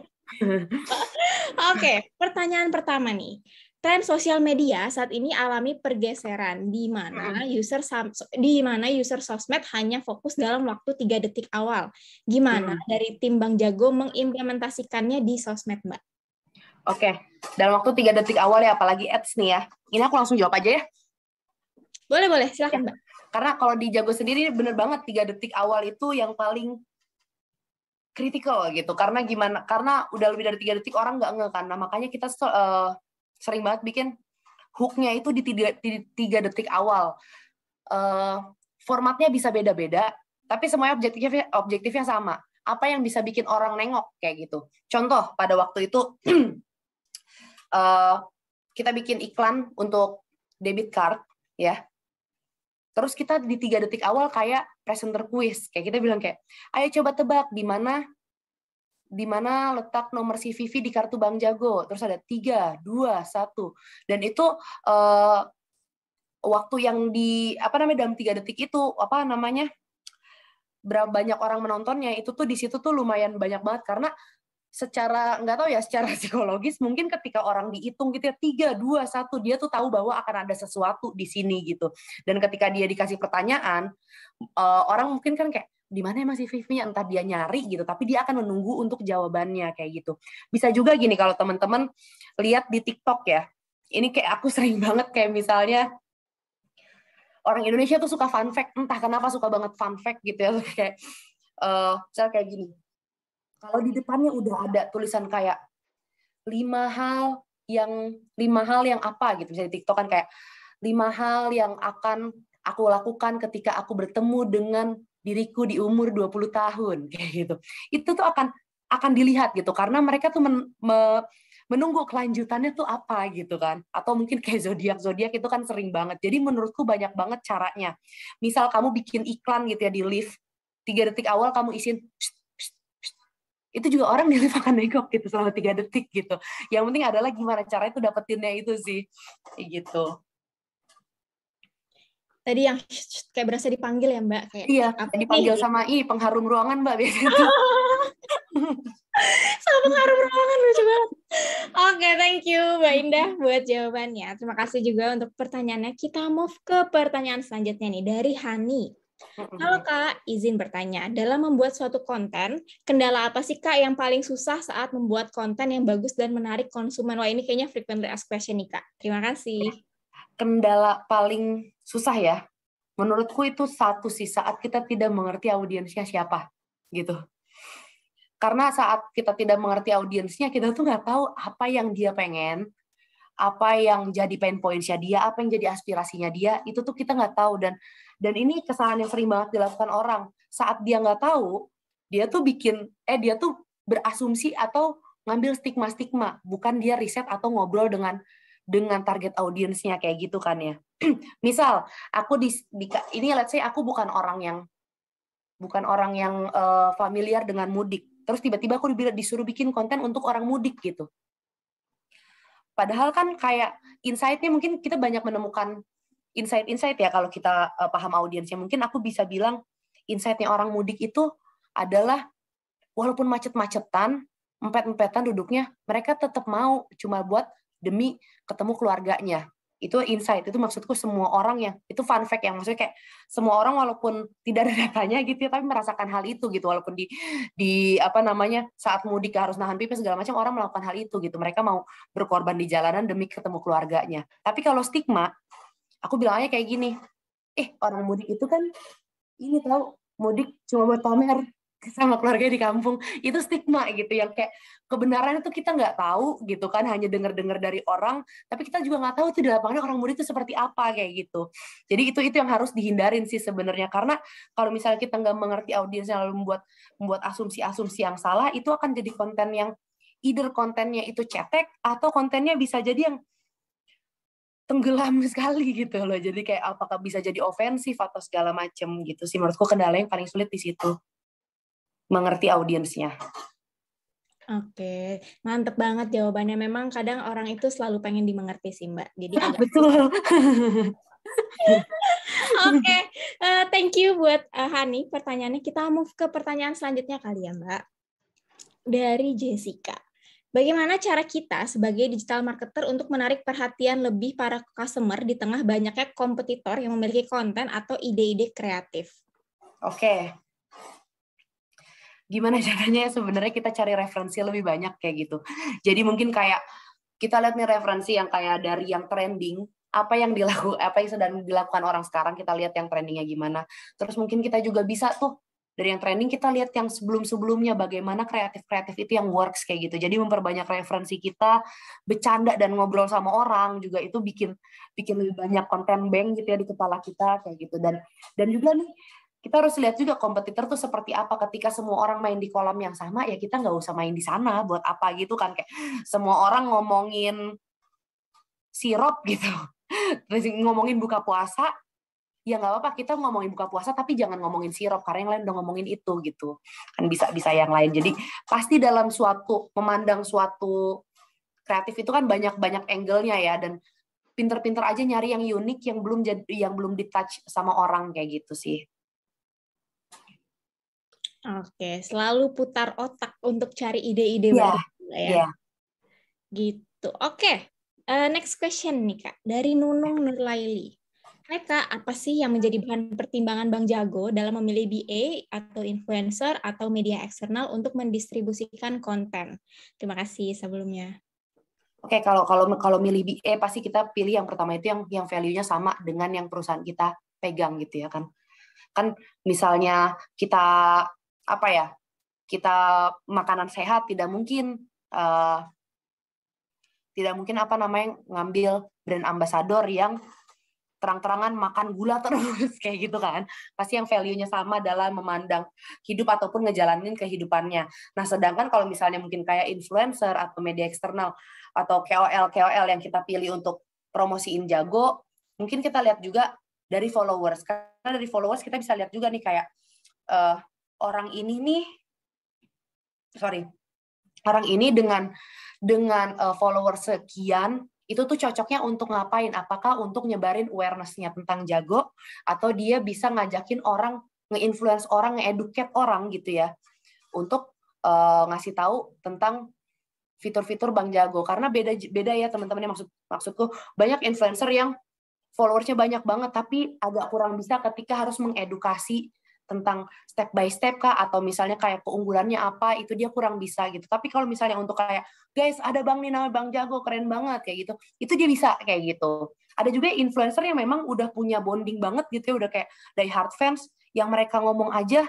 Oke, pertanyaan pertama nih. Tren sosial media saat ini alami pergeseran di mana user sosmed hanya fokus dalam waktu 3 detik awal. Gimana dari tim Bang Jago mengimplementasikannya di sosmed, Mbak? Oke, dalam waktu 3 detik awal ya, apalagi ads nih ya. Ini aku langsung jawab aja ya. Boleh, silahkan Mbak. Karena kalau di Jago sendiri bener banget 3 detik awal itu yang paling kritikal gitu. Karena gimana? Karena udah lebih dari 3 detik orang nggak nge kan. Nah, makanya kita sering banget bikin hook-nya itu di 3 detik awal. Formatnya bisa beda-beda, tapi semuanya objektifnya sama. Apa yang bisa bikin orang nengok kayak gitu. Contoh, pada waktu itu kita bikin iklan untuk debit card ya. Terus kita di 3 detik awal kayak presenter quiz. Kayak kita bilang kayak, ayo coba tebak di mana letak nomor CVV di kartu Bang Jago. Terus ada 3, 2, 1. Dan itu waktu yang dalam 3 detik itu berapa banyak orang menontonnya, itu tuh di situ tuh lumayan banyak banget, karena secara nggak tahu ya, secara psikologis mungkin ketika orang dihitung gitu ya 3, 2, 1, dia tuh tahu bahwa akan ada sesuatu di sini gitu. Dan ketika dia dikasih pertanyaan, orang mungkin kan kayak di mana ya masih Vivi, entah dia nyari gitu, tapi dia akan menunggu untuk jawabannya kayak gitu. Bisa juga gini kalau teman-teman lihat di TikTok ya. Ini kayak aku sering banget kayak misalnya orang Indonesia tuh suka fun fact, entah kenapa suka banget fun fact gitu ya, kayak misalnya kayak gini. Kalau di depannya udah ada tulisan kayak 5 hal yang apa gitu, misalnya di TikTok kan kayak 5 hal yang akan aku lakukan ketika aku bertemu dengan diriku di umur 20 tahun kayak gitu. Itu tuh akan dilihat gitu karena mereka tuh menunggu kelanjutannya tuh apa gitu kan. Atau mungkin kayak zodiak itu kan sering banget. Jadi menurutku banyak banget caranya. Misal kamu bikin iklan gitu ya di lift, 3 detik awal kamu isiin itu juga orang di lift akan nengok gitu selama 3 detik gitu. Yang penting adalah gimana cara itu dapetinnya itu sih. Kayak gitu. Tadi yang kayak berasa dipanggil ya Mbak, kayak Iya, apa dipanggil nih? sama pengharum ruangan Mbak biasanya tuh. Sama pengharum ruangan, lucu banget. Oke, thank you Mbak Indah buat jawabannya. Terima kasih juga untuk pertanyaannya. Kita move ke pertanyaan selanjutnya nih dari Hani. Halo Kak, izin bertanya. Dalam membuat suatu konten, kendala apa sih Kak yang paling susah saat membuat konten yang bagus dan menarik konsumen? Wah, ini kayaknya frequently asked question nih Kak. Terima kasih. Kendala paling susah ya, menurutku itu satu sih, saat kita tidak mengerti audiensnya siapa gitu. Karena saat kita tidak mengerti audiensnya, kita tuh nggak tahu apa yang dia pengen, apa yang jadi pain points-nya dia, apa yang jadi aspirasinya dia, itu tuh kita nggak tahu. Dan ini kesalahan yang sering banget dilakukan orang. Saat dia nggak tahu, dia tuh dia tuh berasumsi atau ngambil stigma-stigma, bukan dia riset atau ngobrol dengan target audiensnya kayak gitu kan ya. Misal aku ini let's say aku bukan orang yang familiar dengan mudik. Terus tiba-tiba aku disuruh bikin konten untuk orang mudik gitu. Padahal kan kayak insight-nya mungkin kita banyak menemukan insight ya kalau kita paham audiensnya. Mungkin aku bisa bilang insight-nya orang mudik itu adalah walaupun macet-macetan, empet-empetan duduknya, mereka tetap mau cuma buat demi ketemu keluarganya. Itu insight, itu maksudku semua orang yang, itu fun fact yang maksudnya kayak semua orang walaupun tidak ada datanya gitu ya, tapi merasakan hal itu gitu, walaupun di apa namanya, saat mudik harus nahan pipis segala macam, orang melakukan hal itu gitu, mereka mau berkorban di jalanan demi ketemu keluarganya. Tapi kalau stigma, aku bilangnya kayak gini, orang mudik itu kan ini tahu, mudik cuma buat pamer sama keluarga di kampung, itu stigma gitu yang kayak kebenaran itu kita nggak tahu gitu kan, hanya dengar-dengar dari orang, tapi kita juga nggak tahu itu di lapangan orang mudik itu seperti apa kayak gitu. Jadi itu yang harus dihindarin sih sebenarnya, karena kalau misalnya kita nggak mengerti audiensnya lalu membuat asumsi-asumsi yang salah, itu akan jadi konten yang either kontennya itu cetek atau kontennya bisa jadi yang tenggelam sekali gitu loh. Jadi kayak apakah bisa jadi ofensif atau segala macam gitu sih. Menurutku kendala yang paling sulit di situ. Mengerti audiensnya. Oke, mantep banget jawabannya. Memang kadang orang itu selalu pengen dimengerti sih Mbak. Jadi agak betul. Oke, thank you buat Hani pertanyaannya. Kita move ke pertanyaan selanjutnya kali ya Mbak. Dari Jessica. Bagaimana cara kita sebagai digital marketer untuk menarik perhatian lebih para customer di tengah banyaknya kompetitor yang memiliki konten atau ide-ide kreatif? Oke. Gimana caranya sebenarnya kita cari referensi lebih banyak kayak gitu. Jadi mungkin kayak kita lihat nih referensi yang kayak dari yang trending, apa yang sedang dilakukan orang sekarang, kita lihat yang trendingnya gimana. Terus mungkin kita juga bisa tuh dari yang trending kita lihat yang sebelum-sebelumnya bagaimana kreatif itu yang works kayak gitu. Jadi memperbanyak referensi kita, bercanda dan ngobrol sama orang juga itu bikin lebih banyak konten bank gitu ya di kepala kita kayak gitu. Dan juga nih kita harus lihat juga kompetitor tuh seperti apa. Ketika semua orang main di kolam yang sama, ya kita nggak usah main di sana, buat apa gitu kan. Kayak semua orang ngomongin sirup gitu, terus ngomongin buka puasa, ya nggak apa-apa kita ngomongin buka puasa, tapi jangan ngomongin sirup, karena yang lain udah ngomongin itu gitu. Kan bisa yang lain. Jadi pasti dalam memandang suatu kreatif itu kan banyak angle-nya ya, dan pinter-pinter aja nyari yang unik, yang belum di-touch sama orang kayak gitu sih. Oke, selalu putar otak untuk cari ide-ide Iya, baru ya. iya. Gitu. Oke. Next question nih Kak, dari Nunung Nurlaili. Hai Kak, apa sih yang menjadi bahan pertimbangan Bang Jago dalam memilih BA atau influencer atau media eksternal untuk mendistribusikan konten? Terima kasih sebelumnya. Oke, kalau milih BA pasti kita pilih yang pertama itu yang value-nya sama dengan yang perusahaan kita pegang gitu ya kan. Kan misalnya kita apa ya? Kita makanan sehat tidak mungkin apa namanya ngambil brand ambassador yang terang-terangan makan gula terus kayak gitu kan. Pasti yang value-nya sama dalam memandang hidup ataupun ngejalanin kehidupannya. Nah, sedangkan kalau misalnya mungkin kayak influencer atau media eksternal atau KOL yang kita pilih untuk promosiin Jago, mungkin kita lihat juga dari followers. Karena dari followers kita bisa lihat juga nih kayak orang ini dengan followers sekian itu tuh cocoknya untuk ngapain? Apakah untuk nyebarin awareness-nya tentang Jago atau dia bisa ngajakin orang, nge-influence orang, nge-educate orang gitu ya untuk ngasih tahu tentang fitur-fitur Bang Jago. Karena beda ya teman-teman, maksudku banyak influencer yang followersnya banyak banget tapi agak kurang bisa ketika harus mengedukasi tentang step by step kah atau misalnya kayak keunggulannya apa itu dia kurang bisa gitu. Tapi kalau misalnya untuk kayak guys ada Bang nih namanya Bang Jago keren banget kayak gitu, itu dia bisa kayak gitu. Ada juga influencer yang memang udah punya bonding banget gitu ya, udah kayak die hard fans yang mereka ngomong aja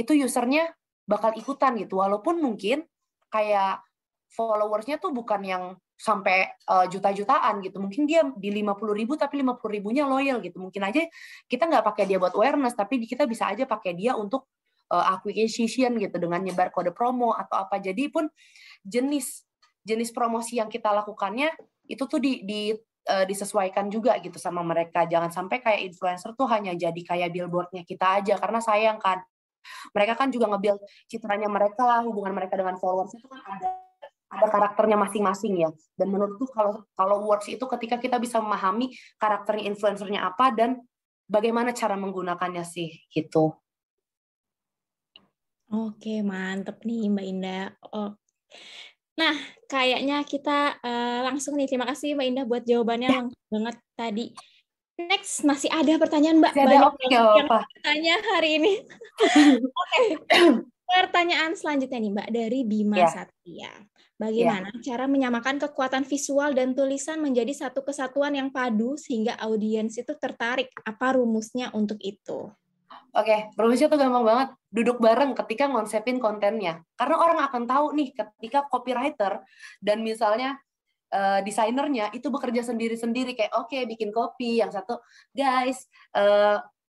itu usernya bakal ikutan gitu. Walaupun mungkin kayak followersnya tuh bukan yang sampai juta-jutaan gitu. Mungkin dia di 50.000 tapi 50.000-nya loyal gitu. Mungkin aja kita nggak pakai dia buat awareness, tapi kita bisa aja pakai dia untuk acquisition gitu dengan nyebar kode promo atau apa. Jadi pun jenis promosi yang kita lakukannya itu tuh disesuaikan juga gitu sama mereka. Jangan sampai kayak influencer tuh hanya jadi kayak billboardnya kita aja, karena sayang kan. Mereka kan juga nge-build citranya mereka, hubungan mereka dengan followers itu kan ada karakternya masing-masing ya. Dan menurutku kalau works itu ketika kita bisa memahami karakternya influencernya apa dan bagaimana cara menggunakannya sih gitu. Oke, mantep nih Mbak Indah. Nah, kayaknya kita langsung nih. Terima kasih Mbak Indah buat jawabannya lengkap banget tadi. Next, masih ada pertanyaan Mbak. Banyak yang bertanya hari ini. Oke. Pertanyaan selanjutnya nih Mbak dari Bima Satria. Bagaimana cara menyamakan kekuatan visual dan tulisan menjadi satu kesatuan yang padu sehingga audiens itu tertarik? Apa rumusnya untuk itu? Oke, rumusnya tuh gampang banget. Duduk bareng ketika ngonsepin kontennya. Karena orang akan tahu nih ketika copywriter dan misalnya desainernya itu bekerja sendiri-sendiri kayak oke, bikin copy, yang satu guys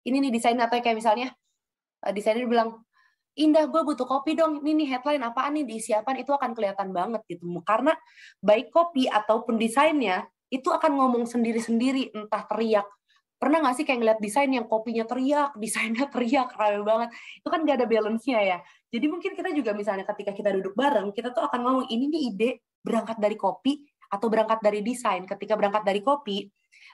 ini nih desain, atau kayak misalnya desainer bilang Indah gue butuh copy dong, ini nih headline apaan nih diisi apaan, itu akan kelihatan banget gitu. Karena baik copy ataupun desainnya itu akan ngomong sendiri-sendiri, entah teriak. Pernah nggak sih kayak ngeliat desain yang kopinya teriak, desainnya teriak, rame banget. Itu kan nggak ada balance-nya ya. Jadi mungkin kita juga misalnya ketika kita duduk bareng, kita tuh akan ngomong ini nih ide berangkat dari copy atau berangkat dari desain. Ketika berangkat dari copy,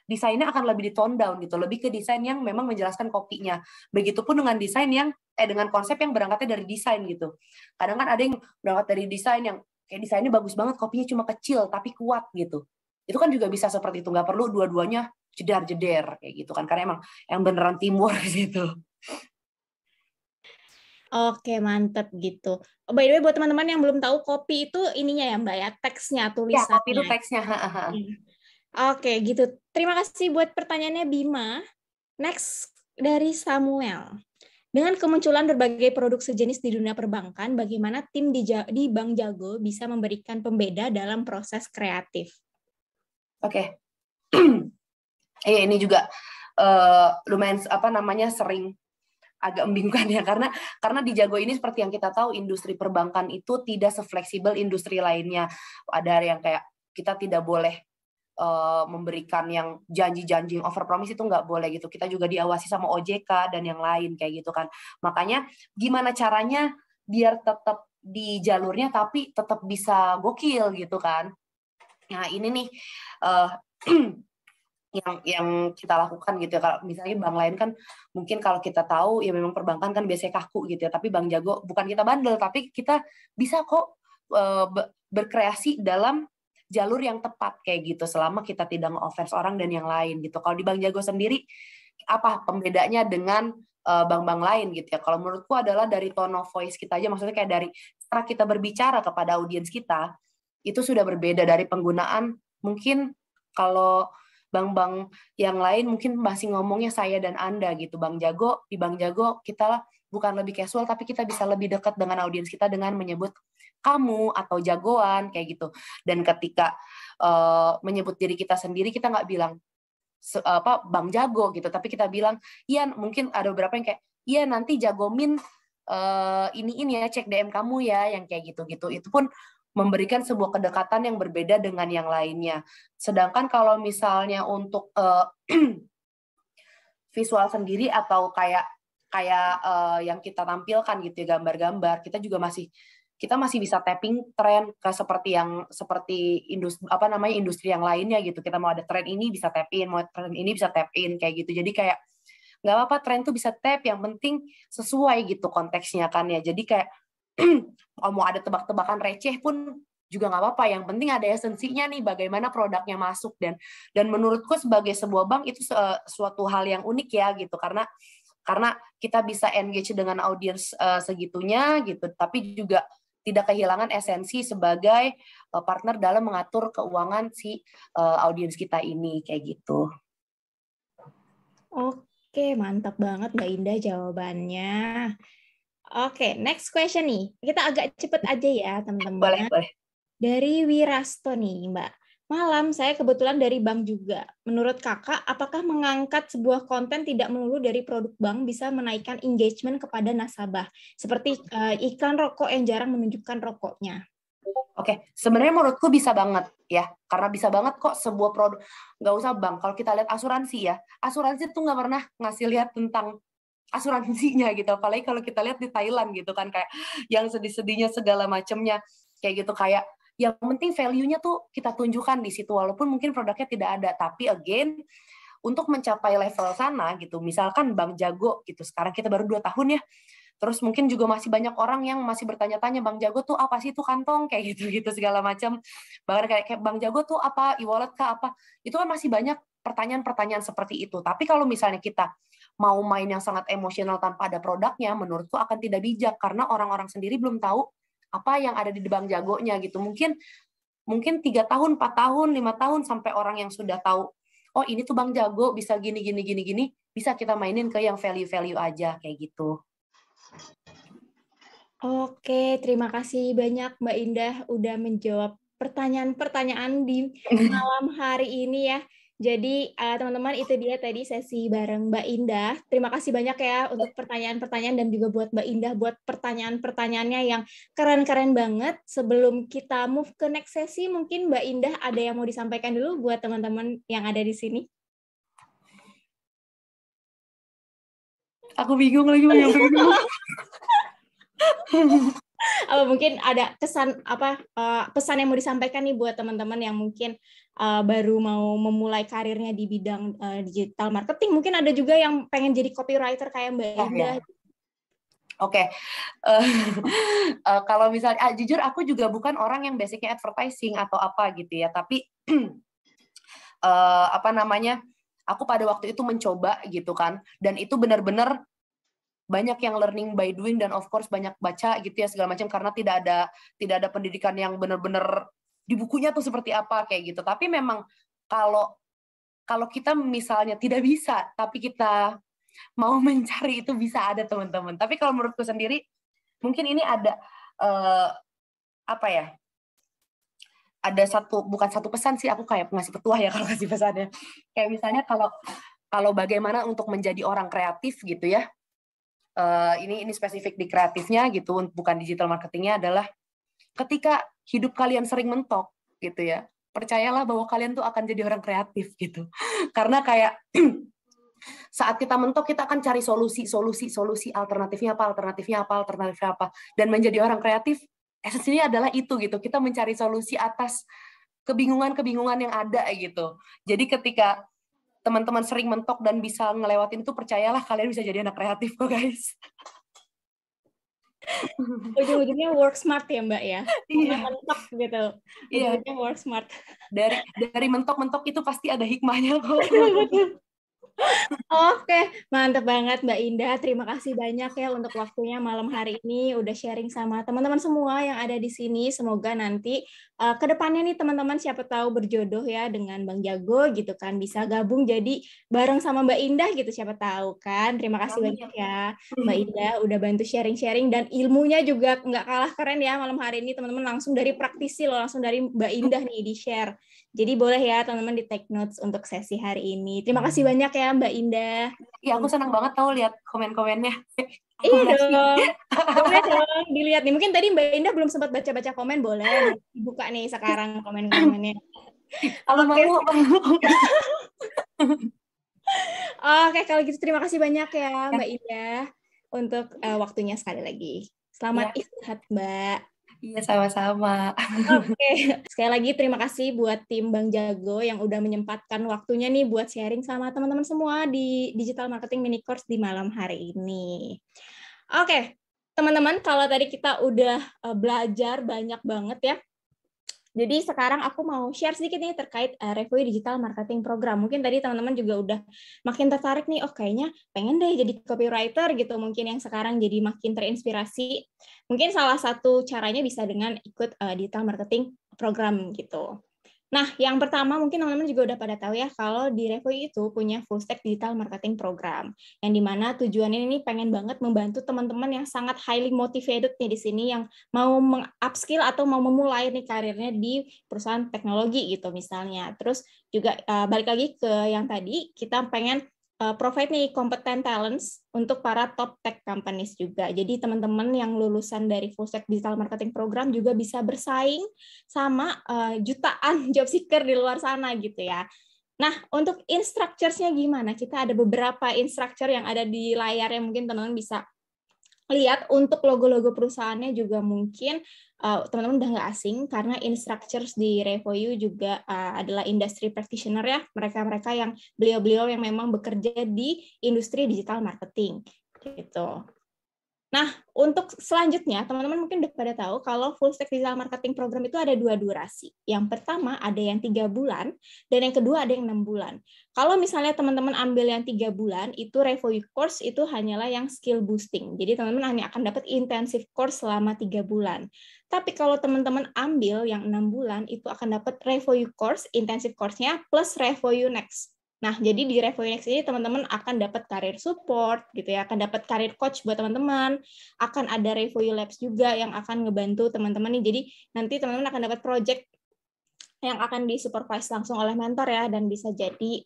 desainnya akan lebih di tone down gitu, lebih ke desain yang memang menjelaskan kopinya. Begitupun dengan desain yang dengan konsep yang berangkatnya dari desain gitu. Kadang kan ada yang berangkat dari desain yang kayak desainnya bagus banget, kopinya cuma kecil tapi kuat gitu. Itu kan juga bisa seperti itu, nggak perlu dua-duanya jedar-jeder kayak gitu kan, karena emang yang beneran teamwork gitu. Oke, mantep gitu. By the way, buat teman-teman yang belum tahu, copy itu ininya ya Mbak ya, teksnya, tulisannya. Ya, copy itu teksnya. Oke, gitu. Terima kasih buat pertanyaannya Bima. Next, dari Samuel. Dengan kemunculan berbagai produk sejenis di dunia perbankan, bagaimana tim di Bank Jago bisa memberikan pembeda dalam proses kreatif? Oke. Ini juga lumayan sering agak membingungkan ya, karena di Jago ini seperti yang kita tahu industri perbankan itu tidak sefleksibel industri lainnya. Ada yang kayak kita tidak boleh memberikan yang janji-janji yang overpromise, itu nggak boleh gitu. Kita juga diawasi sama OJK dan yang lain kayak gitu kan. Makanya gimana caranya biar tetap di jalurnya tapi tetap bisa gokil gitu kan. Nah ini nih yang kita lakukan gitu ya. Kalau misalnya bank lain kan mungkin kalau kita tahu ya memang perbankan kan biasanya kaku gitu ya, tapi Bank Jago bukan kita bandel, tapi kita bisa kok berkreasi dalam jalur yang tepat kayak gitu selama kita tidak nge-offense orang dan yang lain gitu. Kalau di Bank Jago sendiri apa pembedanya dengan bank-bank lain gitu ya? Kalau menurutku adalah dari tone of voice kita aja, maksudnya kayak dari cara kita berbicara kepada audiens kita itu sudah berbeda dari penggunaan. Mungkin kalau bank-bank yang lain mungkin masih ngomongnya saya dan Anda gitu. Di Bank Jago kita bukan lebih casual, tapi kita bisa lebih dekat dengan audiens kita dengan menyebut kamu atau jagoan kayak gitu. Dan ketika menyebut diri kita sendiri, kita nggak bilang Bang Jago gitu, tapi kita bilang iya. Mungkin ada beberapa yang kayak iya nanti Jagomin ini ya, cek DM kamu ya, yang kayak gitu-gitu. Itu pun memberikan sebuah kedekatan yang berbeda dengan yang lainnya. Sedangkan kalau misalnya untuk visual sendiri atau kayak yang kita tampilkan gitu ya, gambar-gambar, kita masih bisa tapping tren ke seperti industri yang lainnya gitu. Kita mau ada tren ini bisa tap in, mau tren ini bisa tap in kayak gitu. Jadi kayak nggak apa-apa tren tuh bisa tap, yang penting sesuai gitu konteksnya kan ya. Jadi kayak mau ada tebak-tebakan receh pun juga nggak apa-apa, yang penting ada esensinya nih, bagaimana produknya masuk. Dan menurutku sebagai sebuah bank itu suatu hal yang unik ya gitu, karena kita bisa engage dengan audiens segitunya gitu, tapi juga tidak kehilangan esensi sebagai partner dalam mengatur keuangan si audiens kita ini kayak gitu. Oke, mantap banget Mbak Indah jawabannya. Oke, next question nih. Kita agak cepet aja ya, teman-teman. Boleh. Dari Wirasto nih, Mbak. Malam, saya kebetulan dari bank juga. Menurut kakak, apakah mengangkat sebuah konten tidak melulu dari produk bank bisa menaikkan engagement kepada nasabah? Seperti iklan rokok yang jarang menunjukkan rokoknya. Oke, sebenarnya menurutku bisa banget ya, karena bisa banget kok sebuah produk, nggak usah bank. Kalau kita lihat asuransi ya, asuransi tuh nggak pernah ngasih lihat tentang asuransinya gitu, apalagi kalau kita lihat di Thailand gitu kan, kayak yang sedih-sedihnya segala macamnya kayak gitu. Kayak yang penting value-nya tuh kita tunjukkan di situ, walaupun mungkin produknya tidak ada. Tapi again, untuk mencapai level sana gitu, misalkan Bank Jago gitu, sekarang kita baru 2 tahun ya, terus mungkin juga masih banyak orang yang masih bertanya-tanya Bank Jago tuh apa sih, tuh kantong kayak gitu segala macam. Bahkan kayak Bank Jago tuh apa, e-wallet kah apa, itu kan masih banyak pertanyaan-pertanyaan seperti itu. Tapi kalau misalnya kita mau main yang sangat emosional tanpa ada produknya, menurutku akan tidak bijak, karena orang-orang sendiri belum tahu apa yang ada di Bank Jagonya gitu. Mungkin 3 tahun, 4 tahun, 5 tahun sampai orang yang sudah tahu, oh ini tuh Bank Jago bisa gini, bisa kita mainin ke yang value-value aja kayak gitu. Oke, terima kasih banyak Mbak Indah udah menjawab pertanyaan-pertanyaan di malam hari ini ya. Jadi teman-teman, itu dia tadi sesi bareng Mbak Indah. Terima kasih banyak ya untuk pertanyaan-pertanyaan, dan juga buat Mbak Indah buat pertanyaan-pertanyaannya yang keren-keren banget. Sebelum kita move ke next sesi, mungkin Mbak Indah ada yang mau disampaikan dulu buat teman-teman yang ada di sini? Aku bingung lagi mau nyampe dulu. Mungkin ada pesan yang mau disampaikan nih buat teman-teman yang mungkin baru mau memulai karirnya di bidang digital marketing. Mungkin ada juga yang pengen jadi copywriter kayak Mbak Indah. Ya. Oke. Kalau misalnya jujur aku juga bukan orang yang basicnya advertising atau apa gitu ya, tapi aku pada waktu itu mencoba gitu kan, dan itu benar-benar banyak yang learning by doing, dan of course banyak baca gitu ya segala macam, karena tidak ada pendidikan yang benar-benar di bukunya tuh seperti apa kayak gitu. Tapi memang kalau kita misalnya tidak bisa tapi kita mau mencari, itu bisa ada teman-teman. Tapi kalau menurutku sendiri mungkin ini ada ada bukan satu pesan sih, aku kayak ngasih petuah ya kalau kasih pesannya. Kayak misalnya kalau bagaimana untuk menjadi orang kreatif gitu ya. Ini spesifik di kreatifnya gitu, bukan digital marketingnya, adalah ketika hidup kalian sering mentok gitu ya, percayalah bahwa kalian tuh akan jadi orang kreatif gitu. Karena kayak saat kita mentok, kita akan cari solusi, alternatifnya apa. Dan menjadi orang kreatif, esensinya adalah itu gitu, kita mencari solusi atas kebingungan yang ada gitu. Jadi ketika teman-teman sering mentok dan bisa ngelewatin itu, percayalah kalian bisa jadi anak kreatif kok guys. Ujung-ujungnya work smart ya Mbak ya. Iya. Mentok gitu. Ujung-ujungnya work smart. Dari mentok-mentok itu pasti ada hikmahnya kok. Oke, mantap banget Mbak Indah. Terima kasih banyak ya untuk waktunya malam hari ini. Udah sharing sama teman-teman semua yang ada di sini. Semoga nanti ke depannya nih teman-teman siapa tahu berjodoh ya dengan Bang Jago gitu kan. Bisa gabung jadi bareng sama Mbak Indah gitu siapa tahu kan. Terima kasih banyak ya Mbak Indah udah bantu sharing-sharing dan ilmunya juga nggak kalah keren ya malam hari ini teman-teman, langsung dari praktisi loh, langsung dari Mbak Indah nih di-share. Jadi boleh ya teman-teman di take notes untuk sesi hari ini. Terima kasih banyak ya Mbak Indah. Iya, aku senang banget tahu lihat komen-komennya. Iya dong. Boleh dong dilihat nih. Mungkin tadi Mbak Indah belum sempat baca-baca komen, boleh dibuka nih sekarang komen-komennya. Malu-malu. Oke, kalau gitu terima kasih banyak ya Mbak Indah untuk waktunya sekali lagi. Selamat istirahat Mbak. Iya, sama-sama. Oke, sekali lagi terima kasih buat tim Bang Jago yang udah menyempatkan waktunya nih buat sharing sama teman-teman semua di Digital Marketing Mini Course di malam hari ini. Oke, teman-teman, kalau tadi kita udah belajar banyak banget ya. Jadi sekarang aku mau share sedikit nih terkait Revoyu Digital Marketing Program. Mungkin tadi teman-teman juga udah makin tertarik nih, oh kayaknya pengen deh jadi copywriter gitu. Mungkin yang sekarang jadi makin terinspirasi. Mungkin salah satu caranya bisa dengan ikut Digital Marketing Program gitu. Nah, yang pertama mungkin teman-teman juga udah pada tahu ya kalau di Revoyu itu punya full stack digital marketing program yang dimana tujuannya ini pengen banget membantu teman-teman yang sangat highly motivated nih di sini yang mau meng-upskill atau mau memulai nih karirnya di perusahaan teknologi gitu misalnya. Terus juga balik lagi ke yang tadi kita pengen provide nih competent talents untuk para top tech companies juga. Jadi teman-teman yang lulusan dari full stack digital marketing program juga bisa bersaing sama jutaan job seeker di luar sana gitu ya. Nah, untuk instructors-nya gimana? Kita ada beberapa instructor yang ada di layar yang mungkin teman-teman bisa lihat. Untuk logo-logo perusahaannya juga mungkin teman-teman udah nggak asing karena instructors di Revoyu juga adalah industry practitioner ya, mereka-mereka yang beliau-beliau yang memang bekerja di industri digital marketing gitu. Nah, untuk selanjutnya, teman-teman mungkin udah pada tahu kalau full stack digital marketing program itu ada 2 durasi. Yang pertama ada yang 3 bulan, dan yang kedua ada yang 6 bulan. Kalau misalnya teman-teman ambil yang 3 bulan, itu Revoyu course itu hanyalah yang skill boosting. Jadi teman-teman hanya akan dapat intensive course selama 3 bulan. Tapi kalau teman-teman ambil yang 6 bulan, itu akan dapat Revoyu course, intensive course-nya, plus Revoyu Next. Nah, jadi di Revoyu Next ini teman-teman akan dapat career support gitu ya, akan dapat career coach buat teman-teman, akan ada Revoyu Labs juga yang akan ngebantu teman-teman nih. Jadi nanti teman-teman akan dapat project yang akan disupervise langsung oleh mentor ya, dan bisa jadi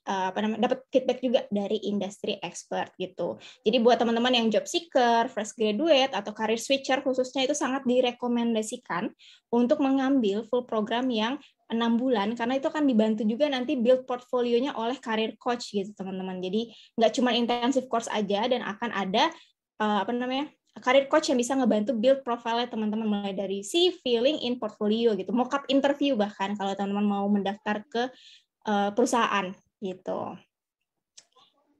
dapat feedback juga dari industry expert gitu. Jadi buat teman-teman yang job seeker, fresh graduate atau career switcher khususnya itu sangat direkomendasikan untuk mengambil full program yang 6 bulan karena itu akan dibantu juga nanti build portfolionya oleh career coach gitu teman-teman. Jadi nggak cuma intensive course aja dan akan ada career coach yang bisa ngebantu build profile teman-teman mulai dari CV, LinkedIn, portfolio gitu, mock-up interview bahkan kalau teman-teman mau mendaftar ke perusahaan gitu.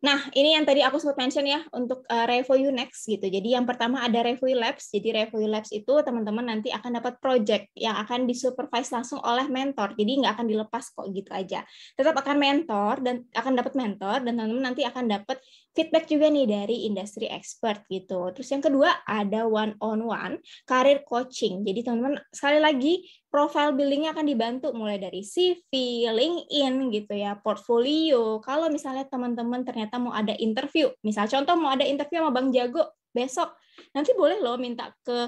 Nah, ini yang tadi aku sempat mention ya untuk Revoyu Next gitu. Jadi yang pertama ada Revoyu Labs. Jadi Revoyu Labs itu teman-teman nanti akan dapat project yang akan disupervise langsung oleh mentor. Jadi nggak akan dilepas kok gitu aja. Tetap akan mentor dan akan dapat mentor dan teman-teman nanti akan dapat feedback juga nih dari industry expert gitu. Terus yang kedua ada one-on-one career coaching. Jadi teman-teman sekali lagi profile building-nya akan dibantu mulai dari CV, LinkedIn gitu ya, portfolio. Kalau misalnya teman-teman ternyata mau ada interview, misal contoh mau ada interview sama Bang Jago besok, nanti boleh loh minta ke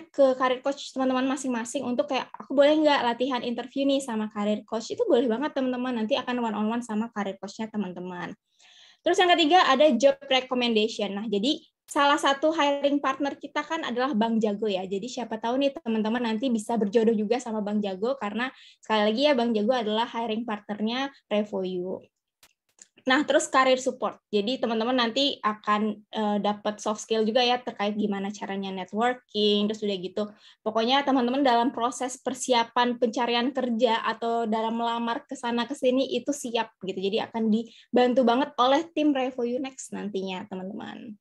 ke career coach teman-teman masing-masing untuk kayak aku boleh nggak latihan interview nih sama career coach. Itu boleh banget teman-teman, nanti akan one-on-one sama career coach-nya teman-teman. Terus yang ketiga ada job recommendation. Nah, jadi salah satu hiring partner kita kan adalah Bang Jago ya. Jadi siapa tahu nih teman-teman nanti bisa berjodoh juga sama Bang Jago karena sekali lagi ya Bang Jago adalah hiring partnernya Revoyu. Nah, terus career support. Jadi teman-teman nanti akan dapat soft skill juga ya terkait gimana caranya networking, terus udah gitu. Pokoknya teman-teman dalam proses persiapan pencarian kerja atau dalam melamar ke sana ke sini itu siap gitu. Jadi akan dibantu banget oleh tim Revo You Next nantinya, teman-teman.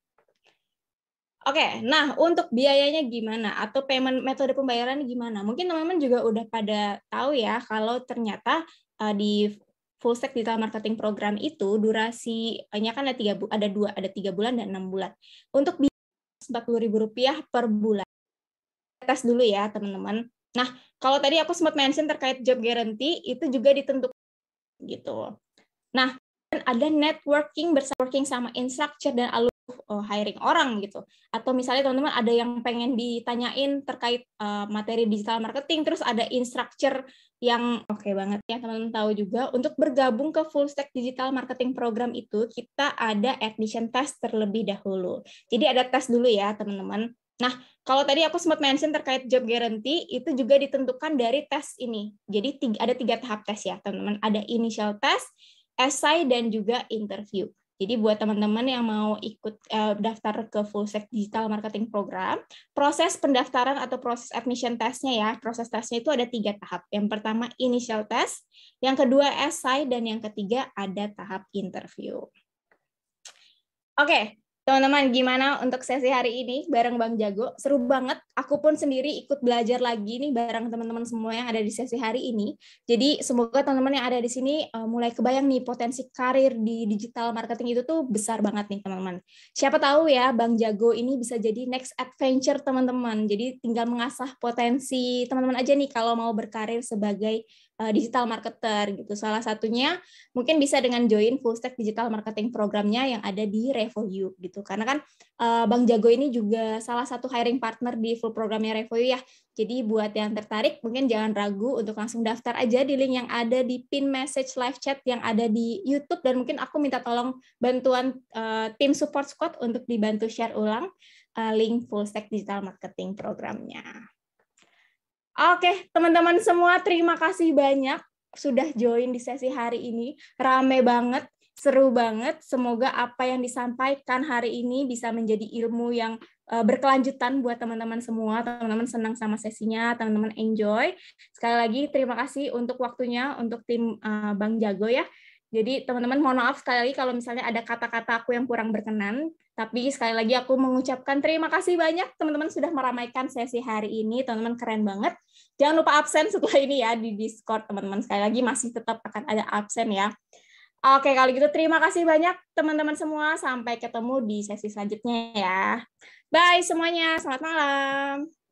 Oke, nah untuk biayanya gimana atau payment metode pembayaran gimana? Mungkin teman-teman juga udah pada tahu ya kalau ternyata di full stack digital marketing program itu durasinya kan ada 3 bulan dan 6 bulan. Untuk biaya Rp40.000 per bulan. Tes dulu ya teman-teman. Nah kalau tadi aku sempat mention terkait job guarantee itu juga ditentukan gitu. Nah ada networking sama instructor dan hiring orang gitu. Atau misalnya teman-teman ada yang pengen ditanyain terkait materi digital marketing, terus ada instructor yang oke banget ya teman-teman tahu juga untuk bergabung ke full stack digital marketing program itu kita ada admission test terlebih dahulu. Jadi ada tes dulu ya teman-teman. Nah, kalau tadi aku sempat mention terkait job guarantee itu juga ditentukan dari tes ini. Jadi ada 3 tahap tes ya teman-teman. Ada initial test, essay dan juga interview. Jadi buat teman-teman yang mau ikut daftar ke full stack digital marketing program, proses pendaftaran atau proses admission testnya ya, proses tesnya itu ada 3 tahap. Yang pertama initial test, yang kedua essay, dan yang ketiga ada tahap interview. Oke, teman-teman, gimana untuk sesi hari ini bareng Bang Jago? Seru banget. Aku pun sendiri ikut belajar lagi nih bareng teman-teman semua yang ada di sesi hari ini. Jadi semoga teman-teman yang ada di sini mulai kebayang nih potensi karir di digital marketing itu tuh besar banget nih teman-teman. Siapa tahu ya Bang Jago ini bisa jadi next adventure teman-teman. Jadi tinggal mengasah potensi teman-teman aja nih kalau mau berkarir sebagai digital marketer gitu. Salah satunya mungkin bisa dengan join full stack digital marketing programnya yang ada di Revo You gitu. Karena kan Bang Jago ini juga salah satu hiring partner di full programnya Revo You ya. Jadi buat yang tertarik mungkin jangan ragu untuk langsung daftar aja di link yang ada di pin message live chat yang ada di YouTube, dan mungkin aku minta tolong bantuan tim support squad untuk dibantu share ulang link full stack digital marketing programnya. Oke, teman-teman semua, terima kasih banyak sudah join di sesi hari ini. Rame banget, seru banget. Semoga apa yang disampaikan hari ini bisa menjadi ilmu yang berkelanjutan buat teman-teman semua. Teman-teman senang sama sesinya, teman-teman enjoy. Sekali lagi, terima kasih untuk waktunya untuk tim Bang Jago ya. Jadi teman-teman mohon maaf sekali lagi kalau misalnya ada kata-kata aku yang kurang berkenan. Tapi sekali lagi aku mengucapkan terima kasih banyak teman-teman sudah meramaikan sesi hari ini. Teman-teman keren banget. Jangan lupa absen setelah ini ya di Discord teman-teman. Sekali lagi masih tetap akan ada absen ya. Oke, kalau gitu terima kasih banyak teman-teman semua. Sampai ketemu di sesi selanjutnya ya. Bye semuanya. Selamat malam.